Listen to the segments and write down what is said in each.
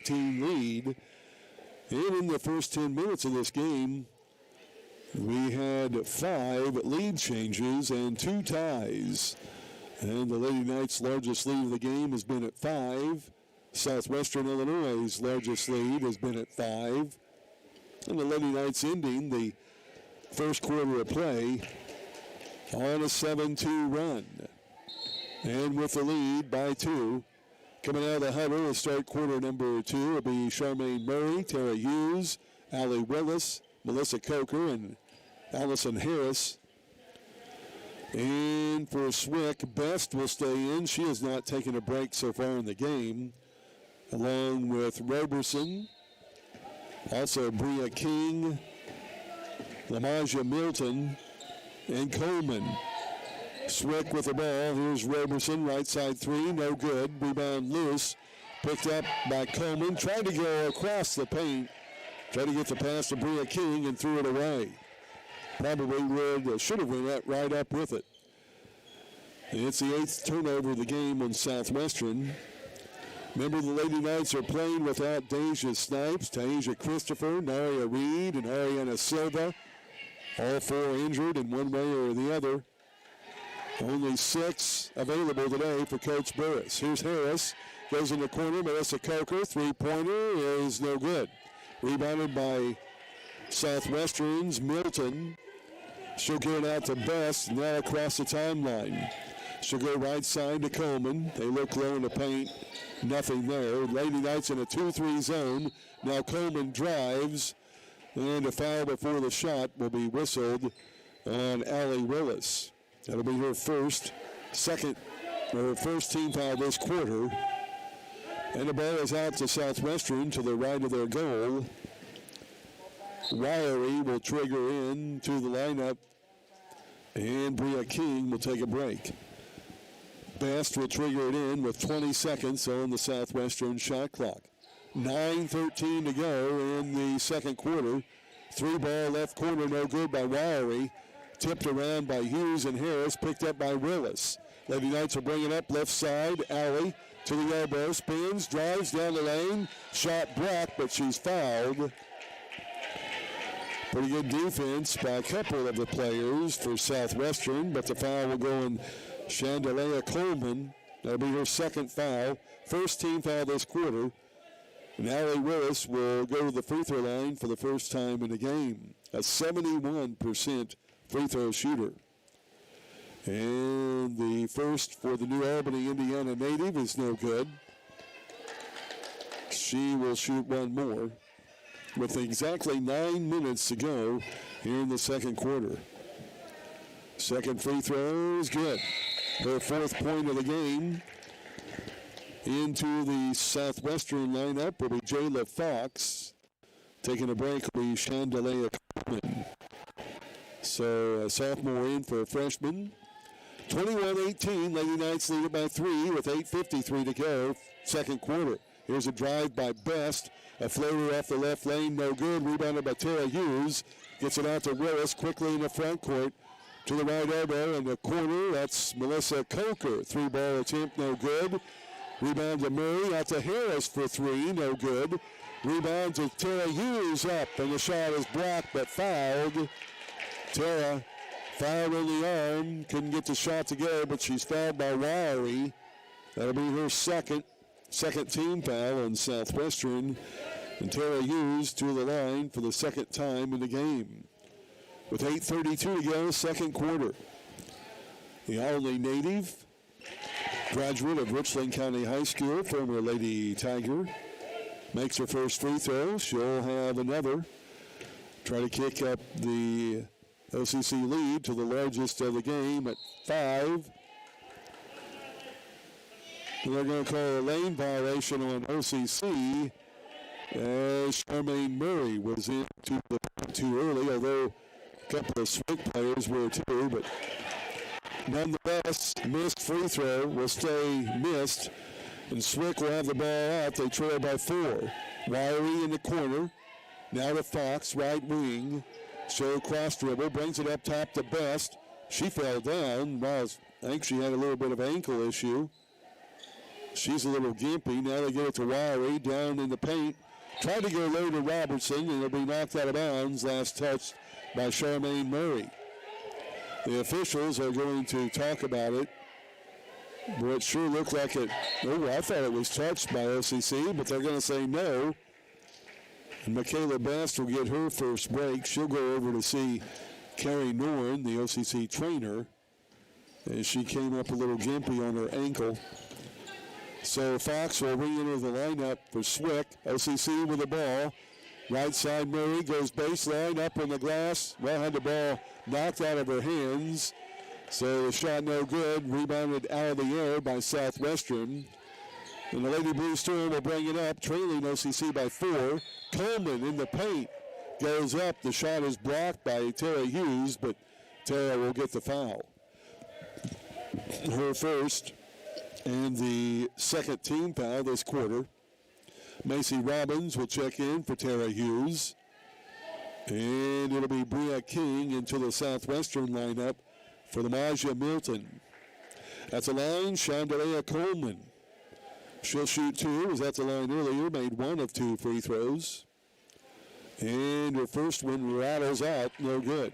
14 lead. And in the first 10 minutes of this game, we had 5 lead changes and 2 ties. And the Lady Knights' largest lead of the game has been at 5. Southwestern Illinois' largest lead has been at 5. And the Lady Knights ending the first quarter of play on a 7-2 run. And with the lead by 2. Coming out of the huddle to start quarter number 2 will be Charmaine Murray, Tara Hughes, Allie Willis, Melissa Coker, and Allison Harris. And for Swick, Best will stay in. She has not taken a break so far in the game, along with Roberson, also Bria King, Lamaja Milton, and Coleman. Swick with the ball. Here's Roberson, right side 3, no good. Rebound loose, picked up by Coleman. Tried to go across the paint, tried to get the pass to Bria King and threw it away. Probably should have went right up with it. And it's the 8th turnover of the game on Southwestern. Remember, the Lady Knights are playing without Deja Snipes, Tasia Christopher, Naria Reed, and Ariana Silva. All 4 injured in one way or the other. Only 6 available today for Coach Burris. Here's Harris. Goes in the corner. Melissa Coker. 3-pointer is no good. Rebounded by Southwestern's Milton. She'll get it out to Best. Now across the timeline. She'll go right side to Coleman. They look low in the paint. Nothing there. Lady Knights in a 2-3 zone. Now Coleman drives. And a foul before the shot will be whistled on Allie Willis. That'll be her first team foul this quarter. And the ball is out to Southwestern to the right of their goal. Wiry will trigger in to the lineup, and Bria King will take a break. Best will trigger it in with 20 seconds on the Southwestern shot clock. 9:13 to go in the second quarter. 3-ball left corner, no good by Wiry. Tipped around by Hughes and Harris, picked up by Willis. Lady Knights will bring it up left side. Alley to the elbow, spins, drives down the lane. Shot blocked, but she's fouled. Pretty good defense by a couple of the players for Southwestern, but the foul will go on Chandelier Coleman. That'll be her second foul. First team foul this quarter. And Allie Willis will go to the free throw line for the first time in the game. A 71% free throw shooter. And the first for the New Albany, Indiana native is no good. She will shoot one more with exactly 9 minutes to go here in the second quarter. Second free throw is good. Her 4th point of the game. Into the Southwestern lineup will be Jayla Fox. Taking a break will be Chandelier Coleman. So a sophomore in for a freshman. 21-18, Lady Knights lead it by 3 with 8:53 to go, second quarter. Here's a drive by Best. A floater off the left lane, no good. Rebounded by Tara Hughes. Gets it out to Willis quickly in the front court. To the right elbow in the corner, that's Melissa Coker. 3-ball attempt, no good. Rebound to Murray, out to Harris for 3, no good. Rebound to Tara Hughes up, and the shot is blocked but fouled. Tara fouled in the arm, couldn't get the shot to go, but she's fouled by Wiry. That'll be her second team foul on Southwestern. And Tara Hughes to the line for the second time in the game. With 8:32 to go, second quarter. The Olney native, graduate of Richland County High School, former Lady Tiger, makes her first free throw. She'll have another. Try to kick up the OCC lead to the largest of the game at 5. They're going to call a lane violation on OCC as Charmaine Murray was in too early, although a couple of Swick players were too, but nonetheless, missed free throw will stay missed, and Swick will have the ball out. They trail by 4. Wiry in the corner. Now to Fox, right wing. Show cross dribble, brings it up top to Best. She fell down. Well, I think she had a little bit of ankle issue. She's a little gimpy. Now they get it to Wiry down in the paint. Tried to go low to Robertson, and it'll be knocked out of bounds. Last touch by Charmaine Murray. The officials are going to talk about it. But it sure looked like it. Oh, I thought it was touched by OCC, but they're going to say no. And Michaela Best will get her first break. She'll go over to see Carrie Norn, the OCC trainer, as she came up a little gimpy on her ankle. So Fox will re-enter the lineup for Swick. OCC with the ball. Right side, Murray goes baseline, up on the glass. Well, had the ball knocked out of her hands. So the shot no good. Rebounded out of the air by Southwestern. And the Lady Blue Storm will bring it up, trailing OCC by 4. Coleman in the paint goes up. The shot is blocked by Tara Hughes, but Tara will get the foul. Her first and the second team foul this quarter. Macy Robbins will check in for Tara Hughes. And it'll be Bria King into the Southwestern lineup for the Maja Milton. At the line, Chandelier Coleman. She'll shoot 2, was at the line earlier, made 1 of 2 free throws. And her first one rattles out, no good.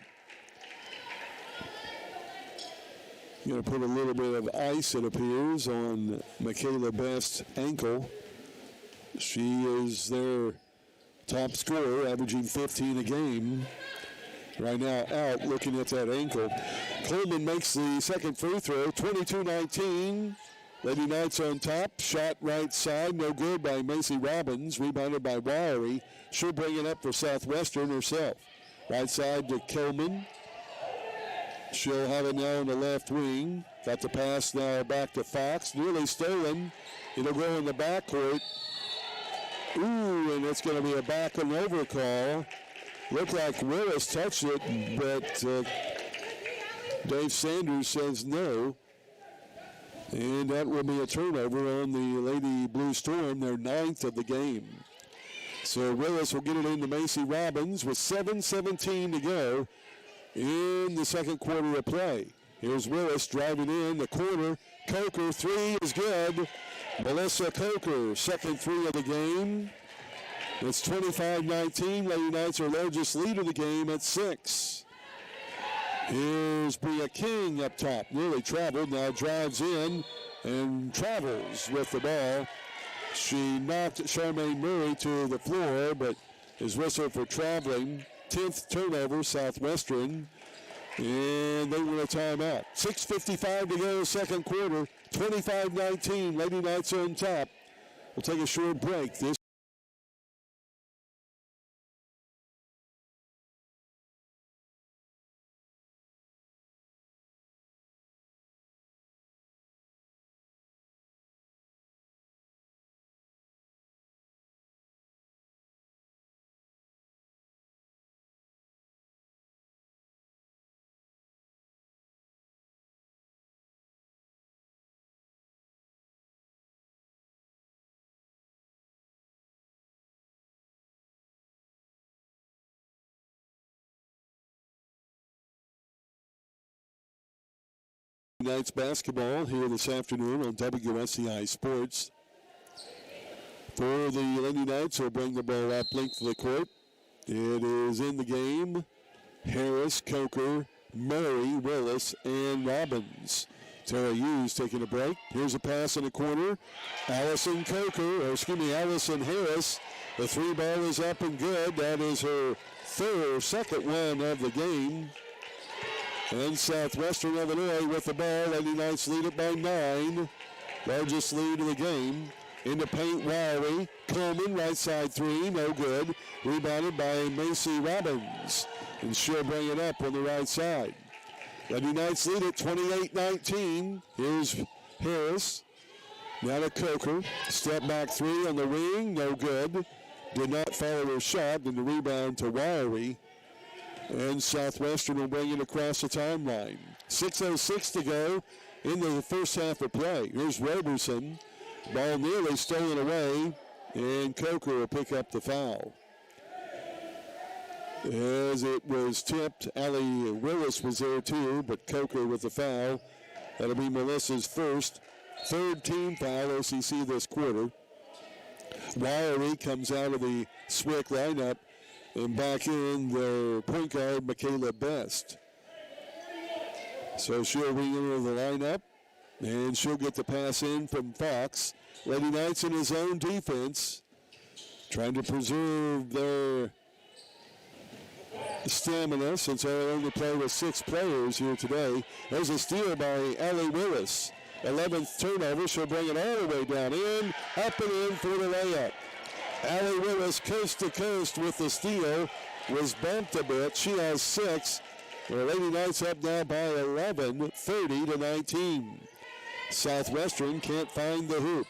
Going to put a little bit of ice, it appears, on Michaela Best's ankle. She is their top scorer, averaging 15 a game. Right now out, looking at that ankle. Coleman makes the second free throw, 22-19. Lady Knights on top, shot right side, no good by Macy Robbins, rebounded by Wiry. She'll bring it up for Southwestern herself. Right side to Coleman. She'll have it now on the left wing. Got the pass now back to Fox, nearly stolen. It'll go in the backcourt. Ooh, and it's going to be a back and over call. Looked like Willis touched it, but Dave Sanders says no. And that will be a turnover on the Lady Blue Storm, their 9th of the game. So Willis will get it into Macy Robbins with 7:17 to go in the second quarter of play. Here's Willis driving in the corner. Coker, 3 is good. Melissa Coker, second 3 of the game. It's 25-19. Lady Knights are largest lead of the game at 6. Here's Bria King up top. Nearly traveled, now drives in and travels with the ball. She knocked Charmaine Murray to the floor, but is whistled for traveling. 10th turnover, Southwestern. And they win a timeout. 6:55 to go, second quarter. 25-19. Lady Knights on top. We'll take a short break. This Knights basketball here this afternoon on WSCI Sports. For the Lady Knights, will bring the ball up length of the court. It is in the game. Harris, Coker, Murray, Willis, and Robbins. Tara Hughes taking a break. Here's a pass in the corner. Allison Harris. The 3 ball is up and good. That is her second one of the game. And Southwestern Illinois with the ball. Lady Knights lead it by 9. Largest lead of the game. In the paint, Wiry. Coleman, right side 3, no good. Rebounded by Macy Robbins. And she'll bring it up on the right side. Lady Knights lead it 28-19. Here's Harris. Now to Coker. Step back 3 on the wing, no good. Did not follow her shot. Then the rebound to Wiry. And Southwestern will bring it across the timeline. 6:06 to go into the first half of play. Here's Roberson. Ball nearly stolen away, and Coker will pick up the foul. As it was tipped, Allie Willis was there too, but Coker with the foul. That'll be Melissa's first. third team foul, OCC this quarter. Wiry comes out of the Swick lineup and back in their point guard, Michaela Best. So she'll re-enter the lineup, and she'll get the pass in from Fox. Lady Knights in his own defense, trying to preserve their stamina since they only play with 6 players here today. There's a steal by Allie Willis. 11th turnover. She'll bring it all the way down in, up and in for the layup. Allie Willis, coast to coast with the steal, was bumped a bit. She has 6. The Lady Knights up now by 11, 30-19. Southwestern can't find the hoop.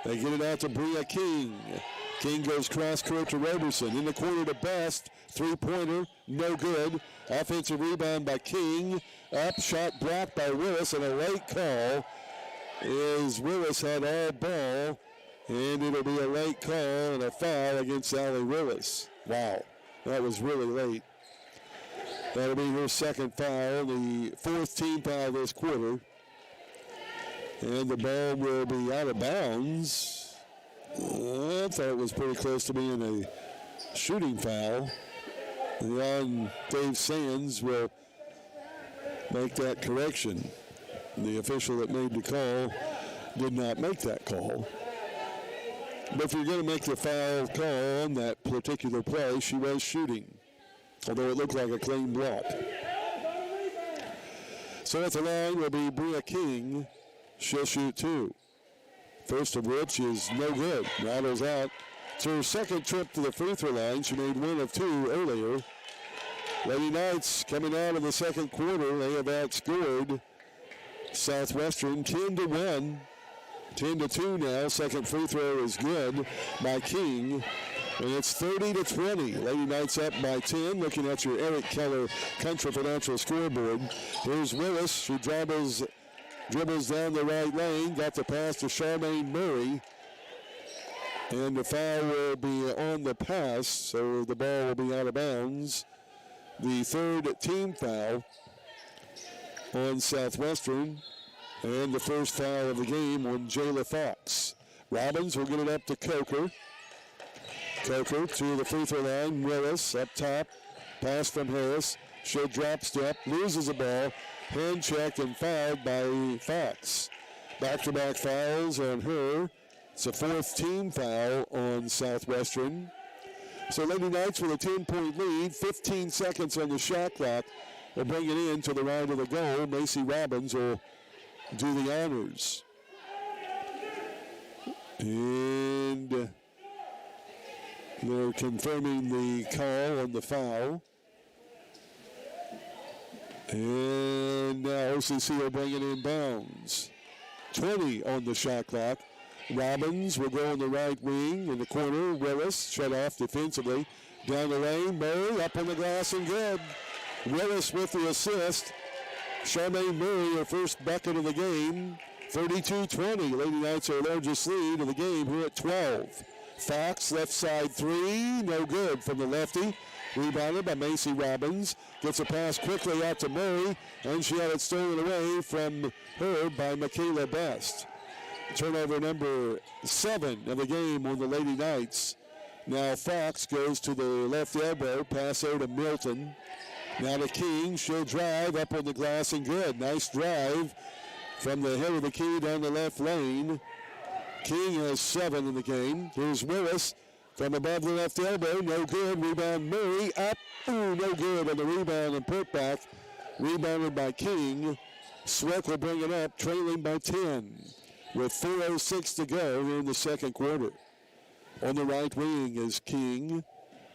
They get it out to Bria King. King goes cross court to Roberson. In the corner to Best. 3-pointer, no good. Offensive rebound by King. Up, shot blocked by Willis, and a late call is Willis had all ball, and it'll be a late call and a foul against Allie Willis. Wow, that was really late. That'll be her second foul, the 4th team foul this quarter. And the ball will be out of bounds. I thought it was pretty close to being a shooting foul. And Dave Sands will make that correction. The official that made the call did not make that call. But if you're going to make the foul call on that particular play, she was shooting, although it looked like a clean block. So at the line will be Bria King. She'll shoot 2. First of which is no good. Rattles out. It's her second trip to the free throw line. She made 1 of 2 earlier. Lady Knights coming out of the second quarter. They have outscored Southwestern 10-1. 10-2 now. Second free throw is good by King. And it's 30-20. Lady Knights up by 10. Looking at your Eric Keller Country Financial scoreboard. Here's Willis. She dribbles down the right lane. Got the pass to Charmaine Murray. And the foul will be on the pass, so the ball will be out of bounds. The third team foul on Southwestern, and the first foul of the game on Jayla Fox. Robbins will get it up to Coker. Coker to the free throw line. Willis up top. Pass from Harris. She'll drop step, loses the ball. Hand checked and fouled by Fox. Back-to-back fouls on her. It's a 4th team foul on Southwestern. So Lady Knights with a 10-point lead, 15 seconds on the shot clock. They'll bring it in to the right of the goal. Macy Robbins will do the honors. And they're confirming the call on the foul. And now OCC will bring it in bounds. 20 on the shot clock. Robbins will go on the right wing in the corner. Willis shut off defensively. Down the lane, Murray up on the glass and good. Willis with the assist. Charmaine Murray, her first bucket of the game. 32-20. Lady Knights are largest lead of the game here at 12. Fox left side 3, no good from the lefty. Rebounded by Macy Robbins. Gets a pass quickly out to Murray, and she had it stolen away from her by Michaela Best. Turnover number 7 of the game on the Lady Knights. Now Fox goes to the left elbow, pass over to Milton. Now to King, she'll drive up on the glass and good. Nice drive from the head of the key down the left lane. King has 7 in the game. Here's Willis from above the left elbow, no good. Rebound Murray, up, ooh, no good on the rebound and put back. Rebounded by King. Swick will bring it up, trailing by 10. With 4:06 to go here in the second quarter. On the right wing is King.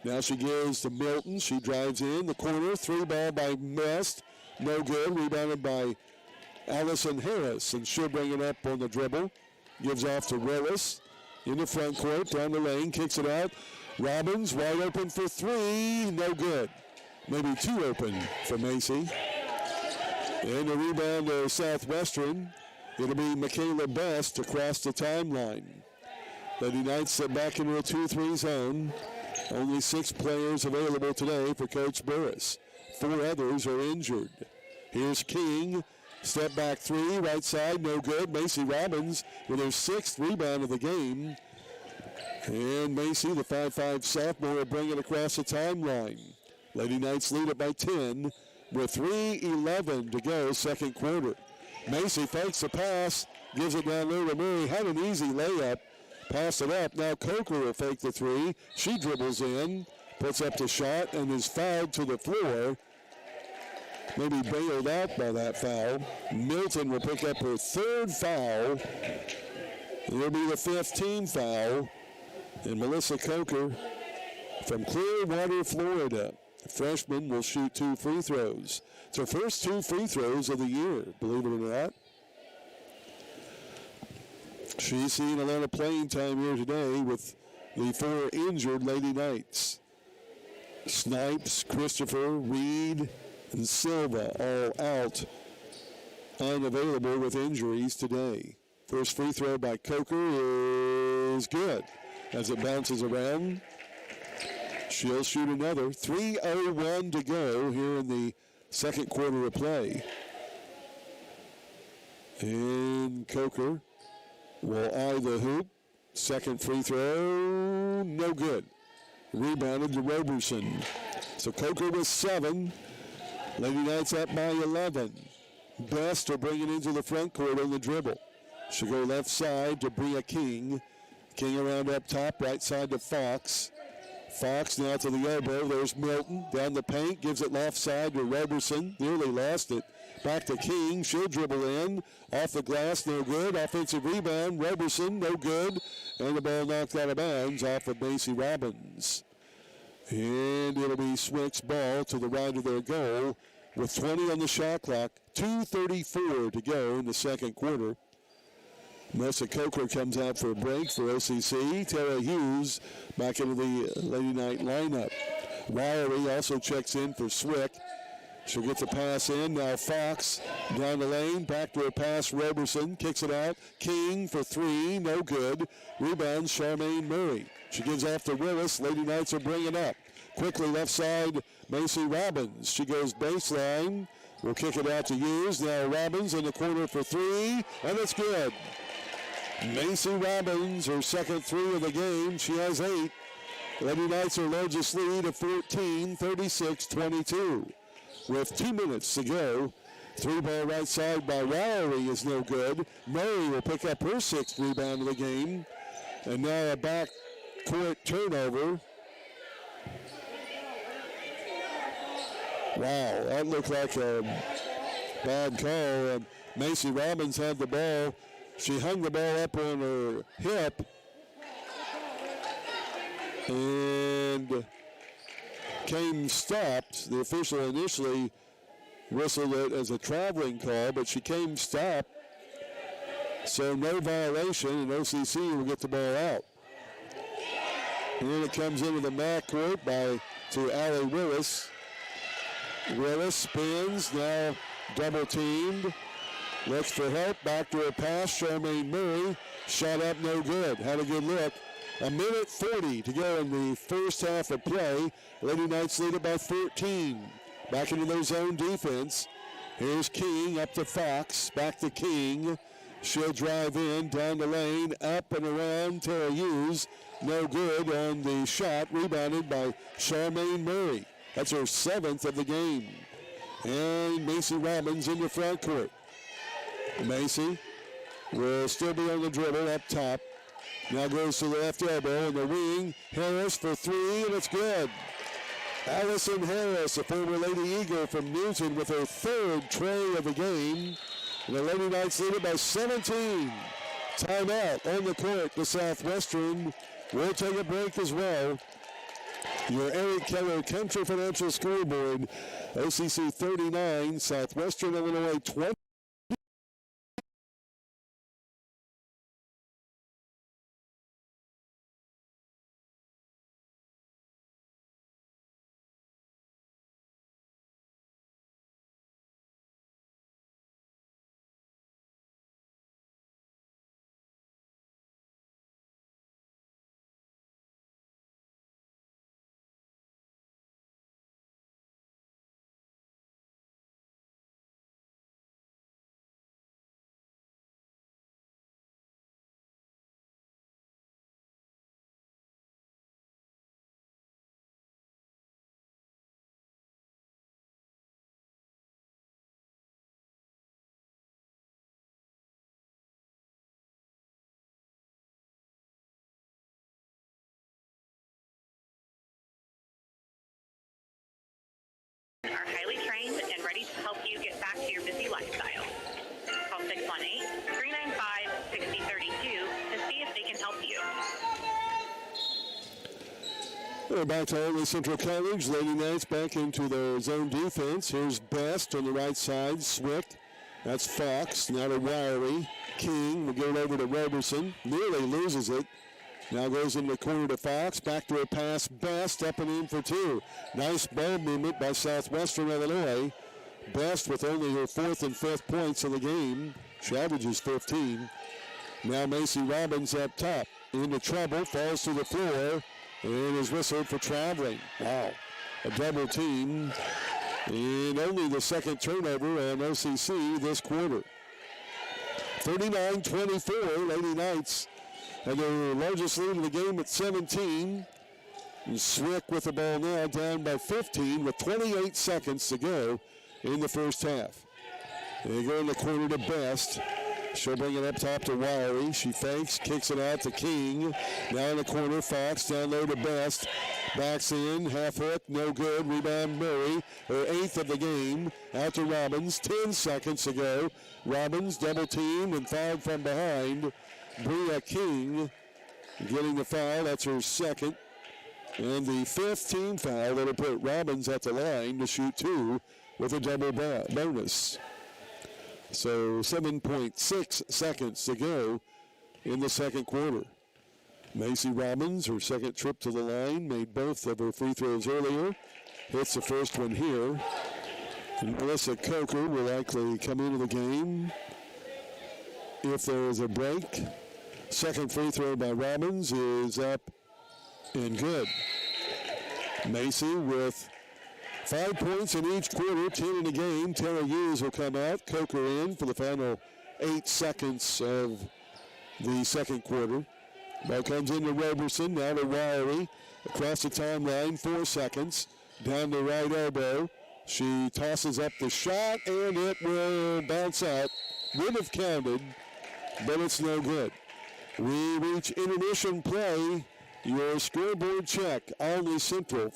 Now she gives to Milton. She drives in the corner. 3 ball by Best. No good. Rebounded by Allison Harris. And she'll bring it up on the dribble. Gives off to Willis. In the front court. Down the lane. Kicks it out. Robbins wide open for 3. No good. Maybe 2 open for Macy. And the rebound to Southwestern. It'll be Michaela Best across the timeline. Lady Knights back into a 2-3 zone. Only 6 players available today for Coach Burris. 4 others are injured. Here's King. Step back three, right side, no good. Macy Robbins with her 6th rebound of the game. And Macy, the 5'5 sophomore, will bring it across the timeline. Lady Knights lead it by 10 with 3:11 to go, second quarter. Macy fakes the pass, gives it down low to Murray. Had an easy layup, passed it up. Now Coker will fake the three. She dribbles in, puts up the shot, and is fouled to the floor. Maybe bailed out by that foul. Milton will pick up her 3rd foul. It'll be the 5th team foul. And Melissa Coker from Clearwater, Florida, freshman, will shoot 2 free throws. It's her first 2 free throws of the year, believe it or not. She's seen a lot of playing time here today with the 4 injured Lady Knights. Snipes, Christopher, Reed, and Silva all out, unavailable with injuries today. First free throw by Coker is good as it bounces around. She'll shoot another. 3:01 to go here in the second quarter of play. And Coker will eye the hoop. Second free throw, no good. Rebounded to Roberson. So Coker with 7. Lady Knights up by 11. Best will bring it into the front court on the dribble. She'll go left side to Bria King. King around up top, right side to Fox. Fox now to the elbow. There's Milton down the paint, gives it left side to Roberson. Nearly lost it. Back to King. She'll dribble in. Off the glass, no good. Offensive rebound. Roberson, no good. And the ball knocked out of bounds off of Macy Robbins. And it'll be Swick's ball to the right of their goal with 20 on the shot clock. 2:34 to go in the second quarter. Melissa Coker comes out for a break for OCC. Tara Hughes back into the Lady Knight lineup. Wiry also checks in for Swick. She'll get the pass in. Now Fox down the lane. Back to her pass. Roberson kicks it out. King for 3. No good. Rebounds Charmaine Murray. She gives off to Willis. Lady Knights will bring it up. Quickly left side, Macy Robbins. She goes baseline. We'll kick it out to Hughes. Now Robbins in the corner for 3. And it's good. Macy Robbins, her second 3 of the game. She has 8. Lady Knights, her largest lead of 14, 36-22. With 2 minutes to go. 3-ball right side by Wiry is no good. Murray will pick up her 6th rebound of the game. And now a back court turnover. Wow, that looked like a bad call. Macy Robbins had the ball. She hung the ball up on her hip and came stopped. The official initially whistled it as a traveling call, but she came stopped. So no violation, and OCC will get the ball out. And then it comes into the MAC court to Allie Willis. Willis spins, now double teamed. Looks for help, back to her pass, Charmaine Murray. Shot up, no good. Had a good look. 1:40 to go in the first half of play. Lady Knights lead it by 13. Back into their zone defense. Here's King up to Fox, back to King. She'll drive in, down the lane, up and around Tara Hughes. No good on the shot, rebounded by Charmaine Murray. That's her 7th of the game. And Macy Robbins in the front court. Macy will still be on the dribble up top. Now goes to the left elbow in the wing. Harris for 3, and it's good. Allison Harris, a former Lady Eagle from Newton, with her 3rd tray of the game. And the Lady Knights lead it by 17. Timeout on the court. The Southwestern will take a break as well. Your Eric Keller Country Financial School Board, OCC 39, Southwestern Illinois 20. We're back to Old Central College. Lady Knights back into their zone defense. Here's Best on the right side. Swick. That's Fox. Now to Wiry. King will get it over to Roberson. Nearly loses it. Now goes in the corner to Fox. Back to a pass. Best up and in for two. Nice ball movement by Southwestern Illinois. Best with only her fourth and fifth points of the game. She averages 15. Now Macy Robbins up top. Into trouble. Falls to the floor. And is whistled for traveling. Wow. A double team. And only the second turnover on OCC this quarter. 39-24. Lady Knights had their largest lead in the game at 17. And Swick with the ball now down by 15 with 28 seconds to go in the first half. They go in the corner to Best. She'll bring it up top to Wiry. She fakes, kicks it out to King. Now in the corner, Fox down low to Best. Backs in, half hook, no good. Rebound Murray, her eighth of the game. Out to Robbins, 10 seconds to go. Robbins double teamed and fouled from behind. Bria King getting the foul, that's her second. And the fifth team foul that'll put Robbins at the line to shoot two with a double bonus. So 7.6 seconds to go in the second quarter. Macy Robbins, her second trip to the line, made both of her free throws earlier. Hits the first one here. And Melissa Coker will likely come into the game if there is a break. Second free throw by Robbins is up and good. Macy with 5 points in each quarter, 10 in the game. Tara Hughes will come out. Coker in for the final 8 seconds of the second quarter. Ball comes into Roberson, now to Wiry. Across the timeline, 4 seconds. Down the right elbow. She tosses up the shot, and it will bounce out. Would have counted, but it's no good. We reach intermission play. Your scoreboard check, Olney Central.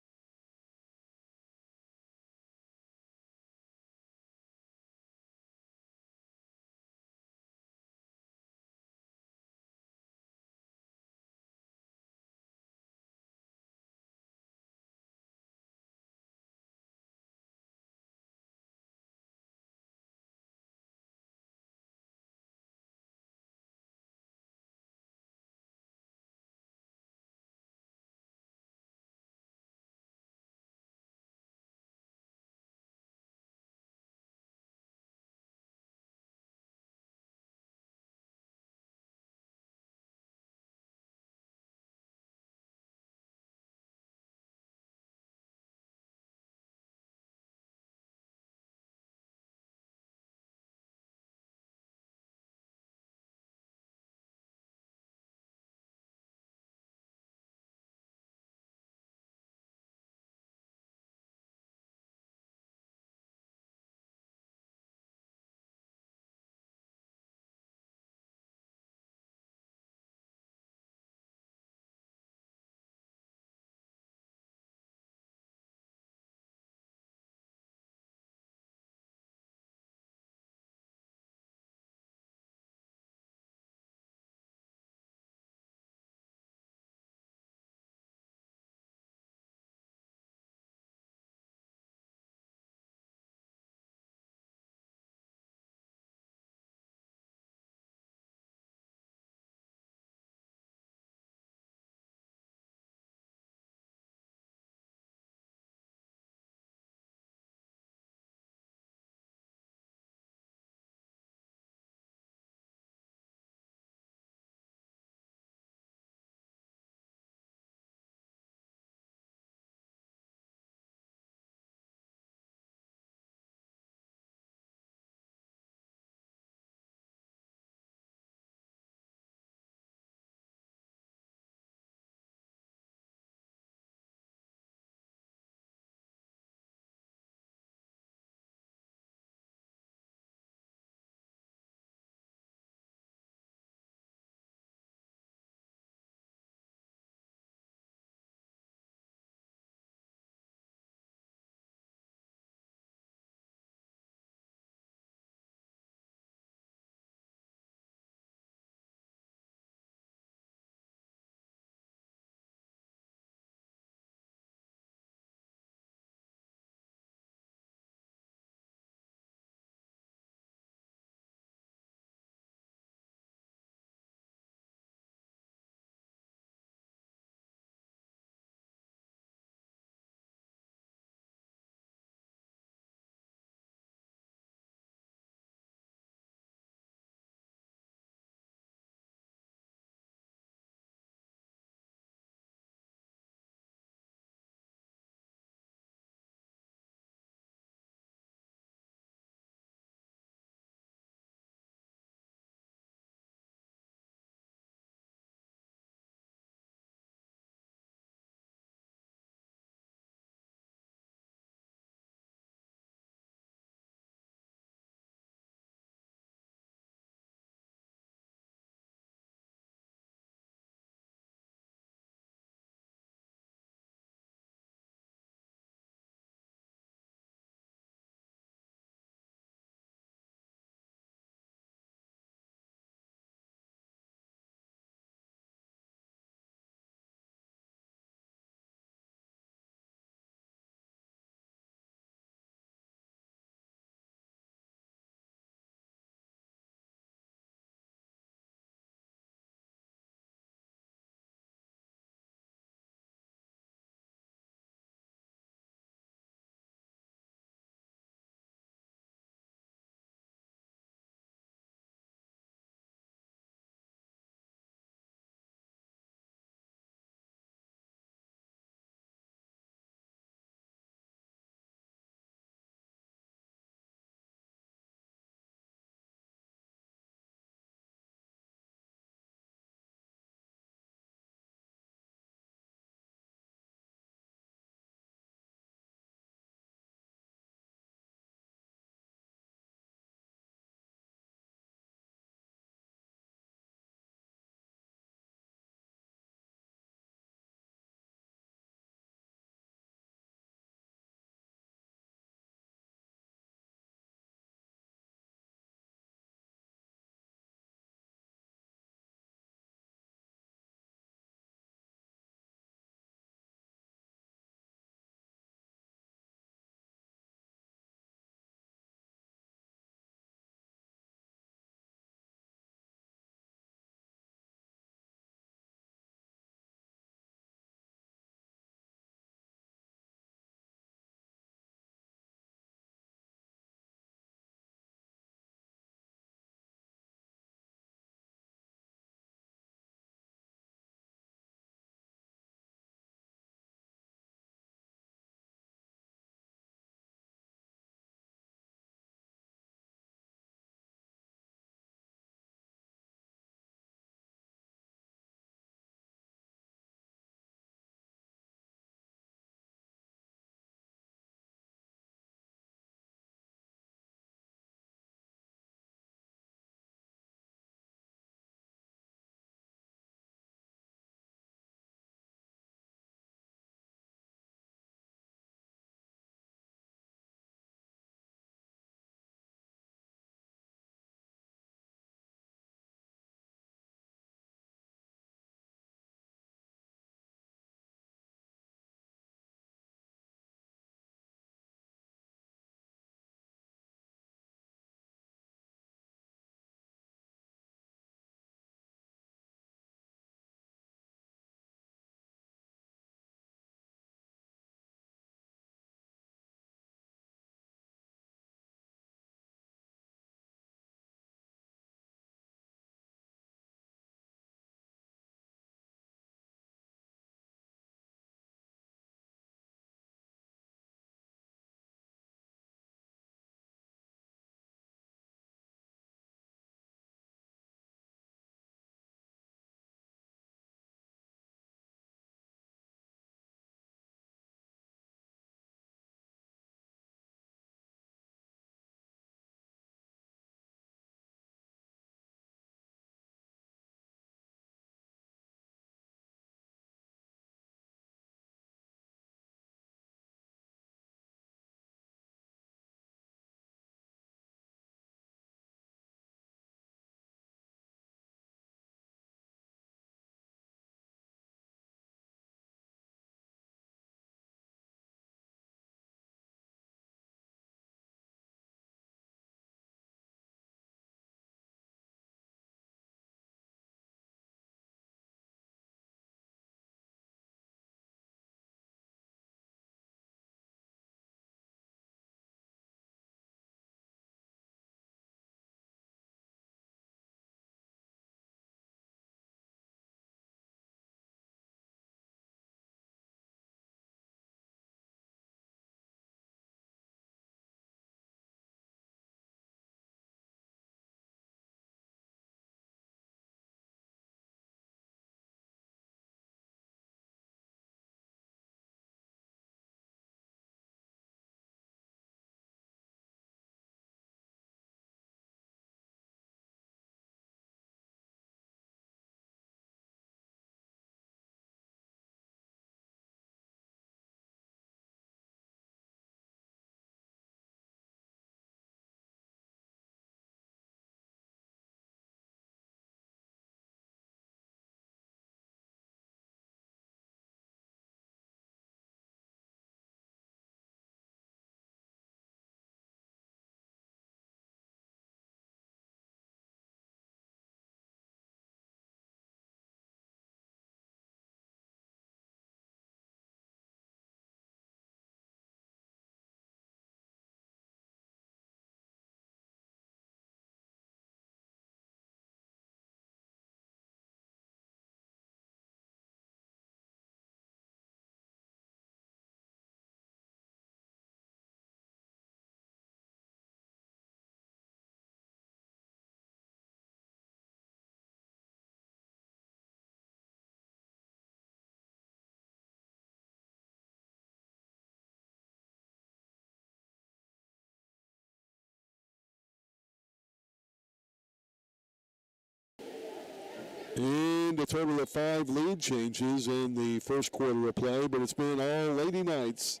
And a total of 5 lead changes in the first quarter of play, but it's been all Lady Knights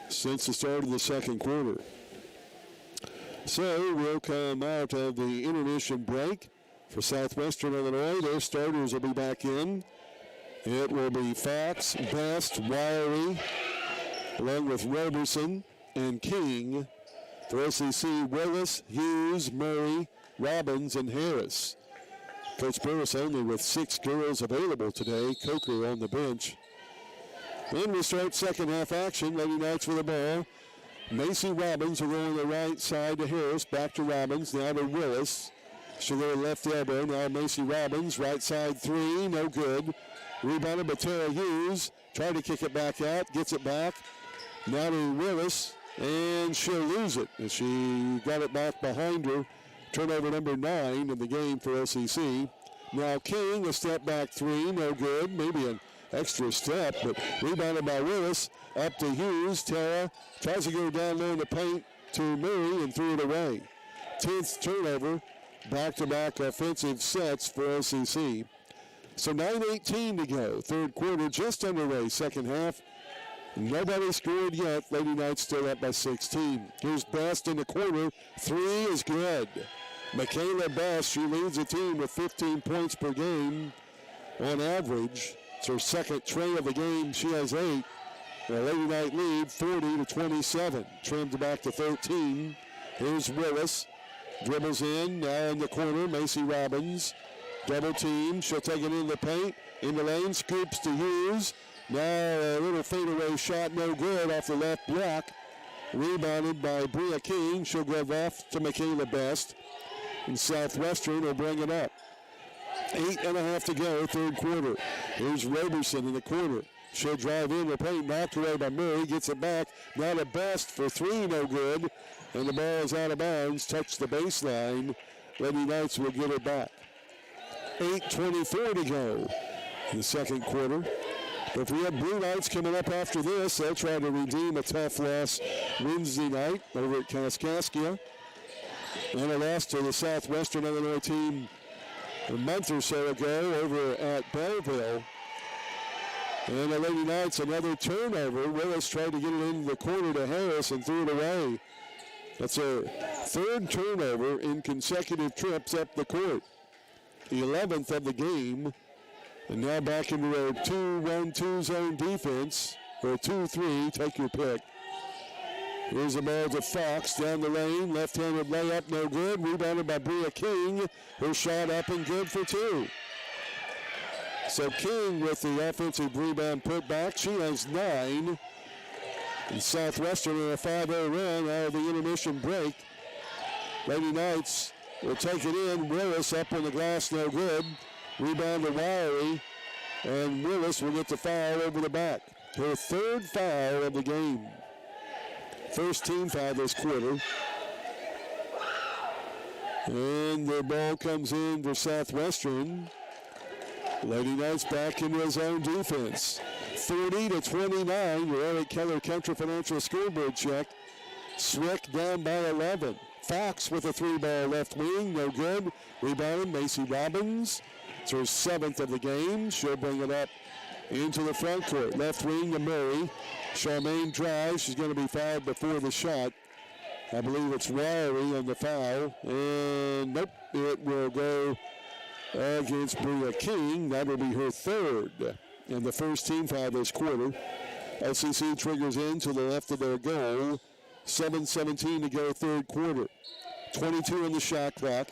since the start of the second quarter. So we'll come out of the intermission break for Southwestern Illinois. Their starters will be back in. It will be Fox, Best, Wiry, along with Roberson and King. For OCC, Willis, Hughes, Murray, Robbins, and Harris. Coach Burris only with 6 girls available today. Coker on the bench. Then we start second half action. Lady Knights with the ball. Macy Robbins will go on the right side to Harris. Back to Robbins. Now to Willis. She'll go left elbow. Now Macy Robbins. Right side 3. No good. Rebounded by Tara Hughes. Tried to kick it back out. Gets it back. Now to Willis. And she'll lose it. And she got it back behind her. Turnover number 9 in the game for OCC. Now King, a step back 3, no good. Maybe an extra step, but rebounded by Willis. Up to Hughes. Tara tries to go down low in the paint to Murray and threw it away. 10th turnover. Back-to-back offensive sets for OCC. So 9:18 to go. Third quarter just underway. Second half. Nobody scored yet. Lady Knights still up by 16. Here's Best in the corner. 3 is good. Michaela Best, she leads the team with 15 points per game on average. It's her second tray of the game. She has 8. The Lady Knight lead 40-27. Trimmed back to 13. Here's Willis. Dribbles in. Now in the corner. Macy Robbins. Double team. She'll take it in the paint. In the lane. Scoops to Hughes. Now a little fadeaway shot, no good off the left block. Rebounded by Bria King. She'll give off to Michaela Best. And Southwestern will bring it up. 8.5 to go, third quarter. Here's Roberson in the corner. She'll drive in the paint, knocked away by Murray, gets it back. Now to Best for 3, no good. And the ball is out of bounds, touched the baseline. Lady Knights will get it back. 8:24 to go in the second quarter. If we have Blue Knights coming up after this, they'll try to redeem a tough loss Wednesday night over at Kaskaskia. And a loss to the Southwestern Illinois team a month or so ago over at Belleville. And the Lady Knights, another turnover. Willis tried to get it into the corner to Harris and threw it away. That's a third turnover in consecutive trips up the court. The 11th of the game. And now back into a 2-1-2 zone defense, or 2-3, take your pick. Here's the ball to Fox down the lane, left-handed layup, no good. Rebounded by Bria King. Her shot up and good for 2. So King with the offensive rebound put back. She has 9. And Southwestern in a 5-0 run out of the intermission break. Lady Knights will take it in. Willis up on the glass, no good. Rebound to Wiry, and Willis will get the foul over the back. Her third foul of the game. First team foul this quarter. And the ball comes in for Southwestern. Lady Knights back into his own defense. 40-29, your Eric Keller Country Financial Scoreboard check. Swick down by 11. Fox with a 3-ball left wing, no good. Rebound, Macy Robbins. It's her 7th of the game. She'll bring it up into the front court. Left wing to Murray. Charmaine drives. She's going to be fouled before the shot. I believe it's Wiry on the foul. And nope, it will go against Bria King. That will be her 3rd. And the first team foul this quarter. OCC triggers in to the left of their goal. 7:17 to go, third quarter. 22 on the shot clock.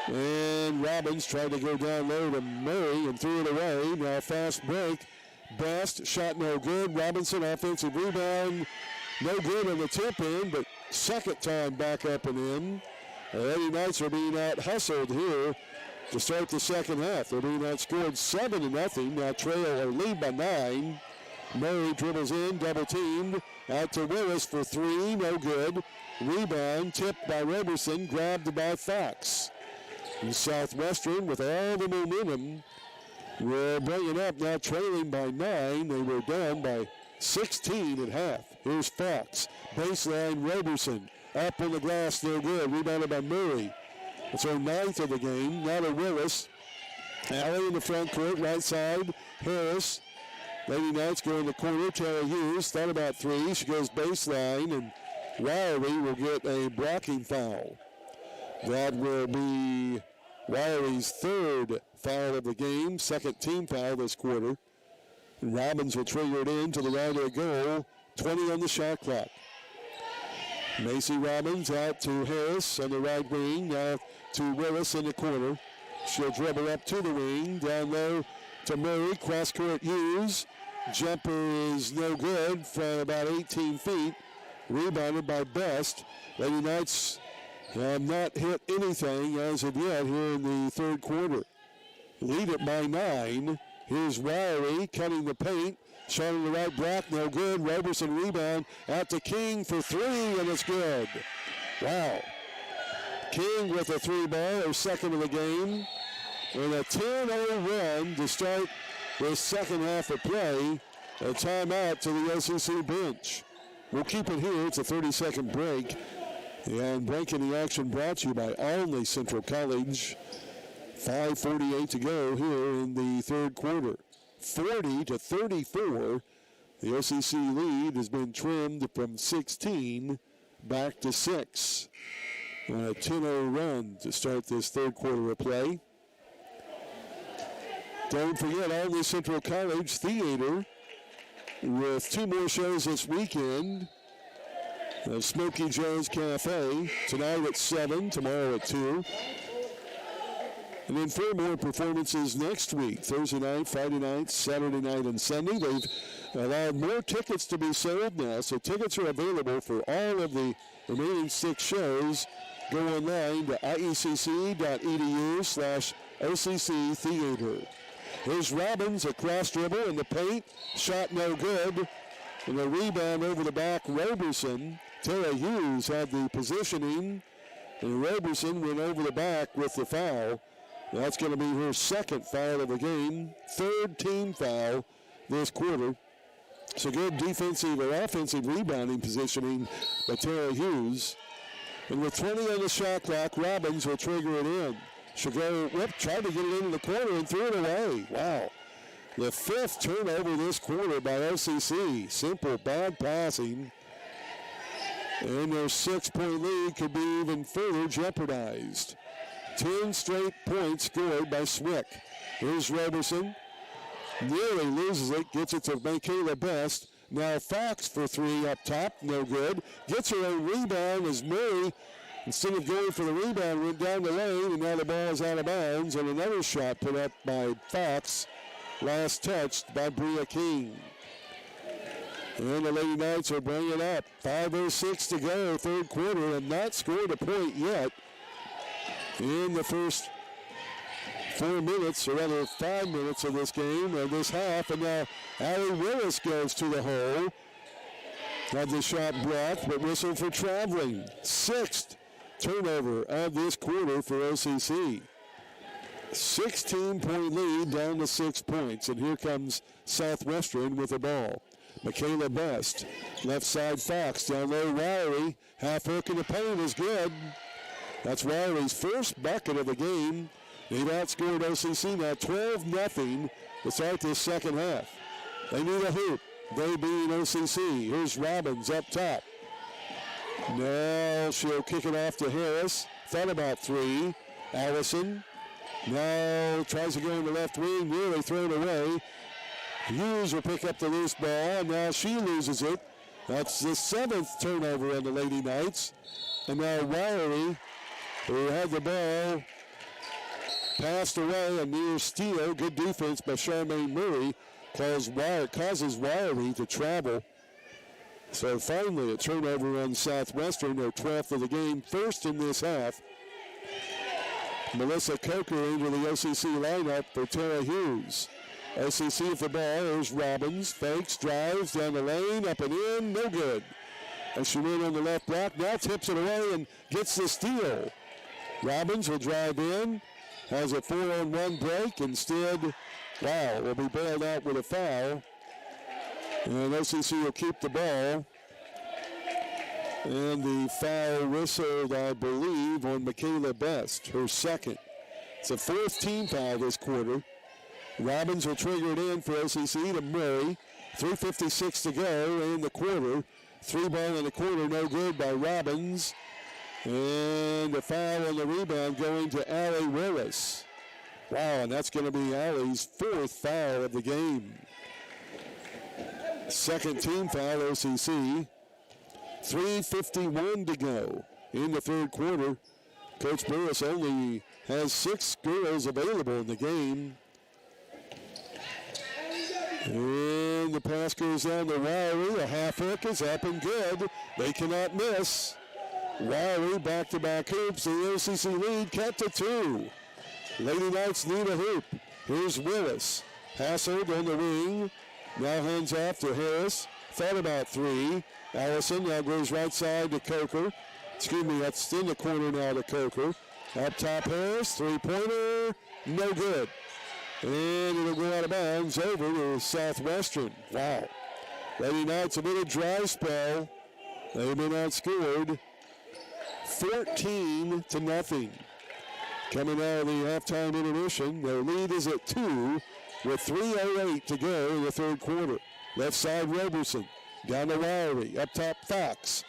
And Robbins tried to go down low to Murray and threw it away. Now fast break. Best shot no good. Robinson offensive rebound. No good on the tip in, but second time back up and in. The Lady Knights are being out hustled here to start the second half. They're being outscored 7-0. Now trail or lead by 9. Murray dribbles in, double teamed. Out to Willis for 3, no good. Rebound tipped by Roberson, grabbed by Fox. And Southwestern with all the momentum will bring it up, now trailing by 9. They were down by 16 at half. Here's Fox. Baseline Roberson. Up on the glass, no good. Rebounded by Murray. It's her 9th of the game. Now to Willis. Alley in the front court, right side. Harris. Lady Knights go in the corner. Tara Hughes thought about three. She goes baseline, and Wiley will get a blocking foul. That will be Wiley's 3rd foul of the game, 2nd team foul this quarter. And Robbins will trigger it in to the right of the goal. 20 on the shot clock. Macy Robbins out to Harris on the right wing. Now to Willis in the corner. She'll dribble up to the wing. Down low to Murray. Cross court Hughes. Jumper is no good from about 18 feet. Rebounded by Best. Lady Knights have not hit anything as of yet here in the 3rd quarter. Lead it by 9. Here's Wiley cutting the paint. Shot in the right block, no good. Roberson rebound out to King for 3, and it's good. Wow. King with a 3 ball, her 2nd of the game. And a 10-0 run to start this second half of play. A timeout to the OCC bench. We'll keep it here. It's a 30-second break. And breaking the action brought to you by Olney Central College. 5:48 to go here in the 3rd quarter. 40-34. The OCC lead has been trimmed from 16 back to 6. On a 10-0 run to start this 3rd quarter of play. Don't forget Olney Central College Theater with 2 more shows this weekend. Smokey Joe's Cafe tonight at 7, tomorrow at 2. And then 4 more performances next week, Thursday night, Friday night, Saturday night, and Sunday. They've allowed more tickets to be sold now, so tickets are available for all of the remaining 6 shows. Go online to iecc.edu/OCC Theater. Here's Robbins, a cross dribble in the paint. Shot no good. And a rebound over the back, Roberson. Tara Hughes had the positioning. And Roberson went over the back with the foul. That's going to be her 2nd foul of the game. 3rd team foul this quarter. So good defensive or offensive rebounding positioning by Tara Hughes. And with 20 on the shot clock, Robbins will trigger it in. She'll go, tried to get it into the corner and threw it away. Wow. The 5th turnover this quarter by OCC. Simple, bad passing. And their 6-point lead could be even further jeopardized. 10 straight points scored by Swick. Here's Roberson. Nearly loses it. Gets it to Michaela Best. Now Fox for 3 up top. No good. Gets her own rebound as Murray, instead of going for the rebound, went down the lane, and now the ball is out of bounds. And another shot put up by Fox. Last touched by Bria King. And the Lady Knights will bring it up. 5:06 to go, 3rd quarter, and not scored a point yet in the first 4 minutes, or rather 5 minutes of this game, or this half. And now Allie Willis goes to the hole. Had the shot blocked, but whistled for traveling. 6th turnover of this quarter for OCC. 16-point lead down to 6 points. And here comes Southwestern with the ball. Michaela Best, left side Fox, down low Wiley. Half hook in the paint is good. That's Wiley's 1st bucket of the game. They've outscored OCC now 12-0 to start this second half. They need a hoop. They being OCC. Here's Robbins up top. Now she'll kick it off to Harris. Thought about 3. Allison. Now tries to go in the left wing. Nearly thrown away. Hughes will pick up the loose ball. And now she loses it. That's the 7th turnover on the Lady Knights. And now Wiley, who had the ball, passed away. A near steal. Good defense by Charmaine Murray. Causes Wiley to travel. So finally a turnover on Southwestern, their 12th of the game, 1st in this half. Melissa Coker into the OCC lineup for Tara Hughes. OCC with the ball. There's Robbins. Fakes, drives down the lane, up and in, no good. And she went on the left block. Now tips it away and gets the steal. Robbins will drive in. Has a 4-on-1 break. Instead, will be bailed out with a foul. And OCC will keep the ball. And the foul whistled, I believe, on Michaela Best, her second. It's a fourth team foul this quarter. Robbins will trigger it in for OCC to Murray. 3:56 to go in the quarter. 3 ball in the quarter, no good by Robbins. And a foul on the rebound going to Allie Willis. Wow, and that's going to be Allie's fourth foul of the game. Second team foul, OCC. 3:51 to go in the third quarter. Coach Burris only has 6 girls available in the game. And the pass goes down to Wiley. A half hook is up and good. They cannot miss. Wiley back-to-back hoops. The OCC lead cut to 2. Lady Knights need a hoop. Here's Willis. Hassled on the wing. Now hands off to Harris. Thought about 3. Allison now goes right side to Coker. Excuse me, that's in the corner now to Coker. Up top Harris. 3-pointer. No good. And it'll go out of bounds over to Southwestern. Wow. Lady Knights a little dry spell. They've been outscored 14-0. Coming out of the halftime intermission, their lead is at 2 with 3:08 to go in the third quarter. Left side Roberson. Down to Lowry. Up top Fox.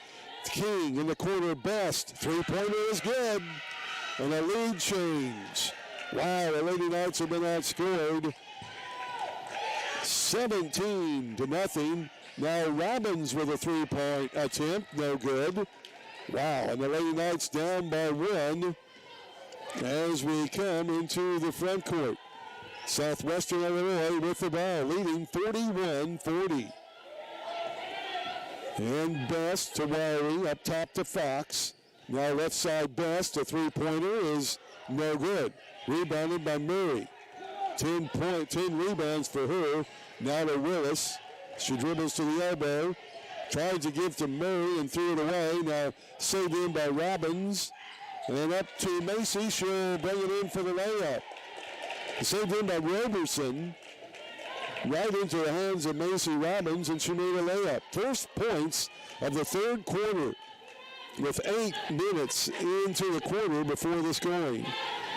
King in the corner Best. 3-pointer is good. And a lead change. Wow, the Lady Knights have been outscored 17-0. Now Robbins with a 3-point attempt, no good. Wow, and the Lady Knights down by 1 as we come into the front court. Southwestern Illinois with the ball, leading 41-40. And Best to Wiley, up top to Fox. Now left side Best, a 3-pointer is no good. Rebounded by Murray. 10 rebounds for her. Now to Willis. She dribbles to the elbow. Tried to give to Murray and threw it away. Now saved in by Robbins. And up to Macy. She'll bring it in for the layup. Saved in by Roberson. Right into the hands of Macy Robbins, and she made a layup. First points of the third quarter with 8 minutes into the quarter before the scoring.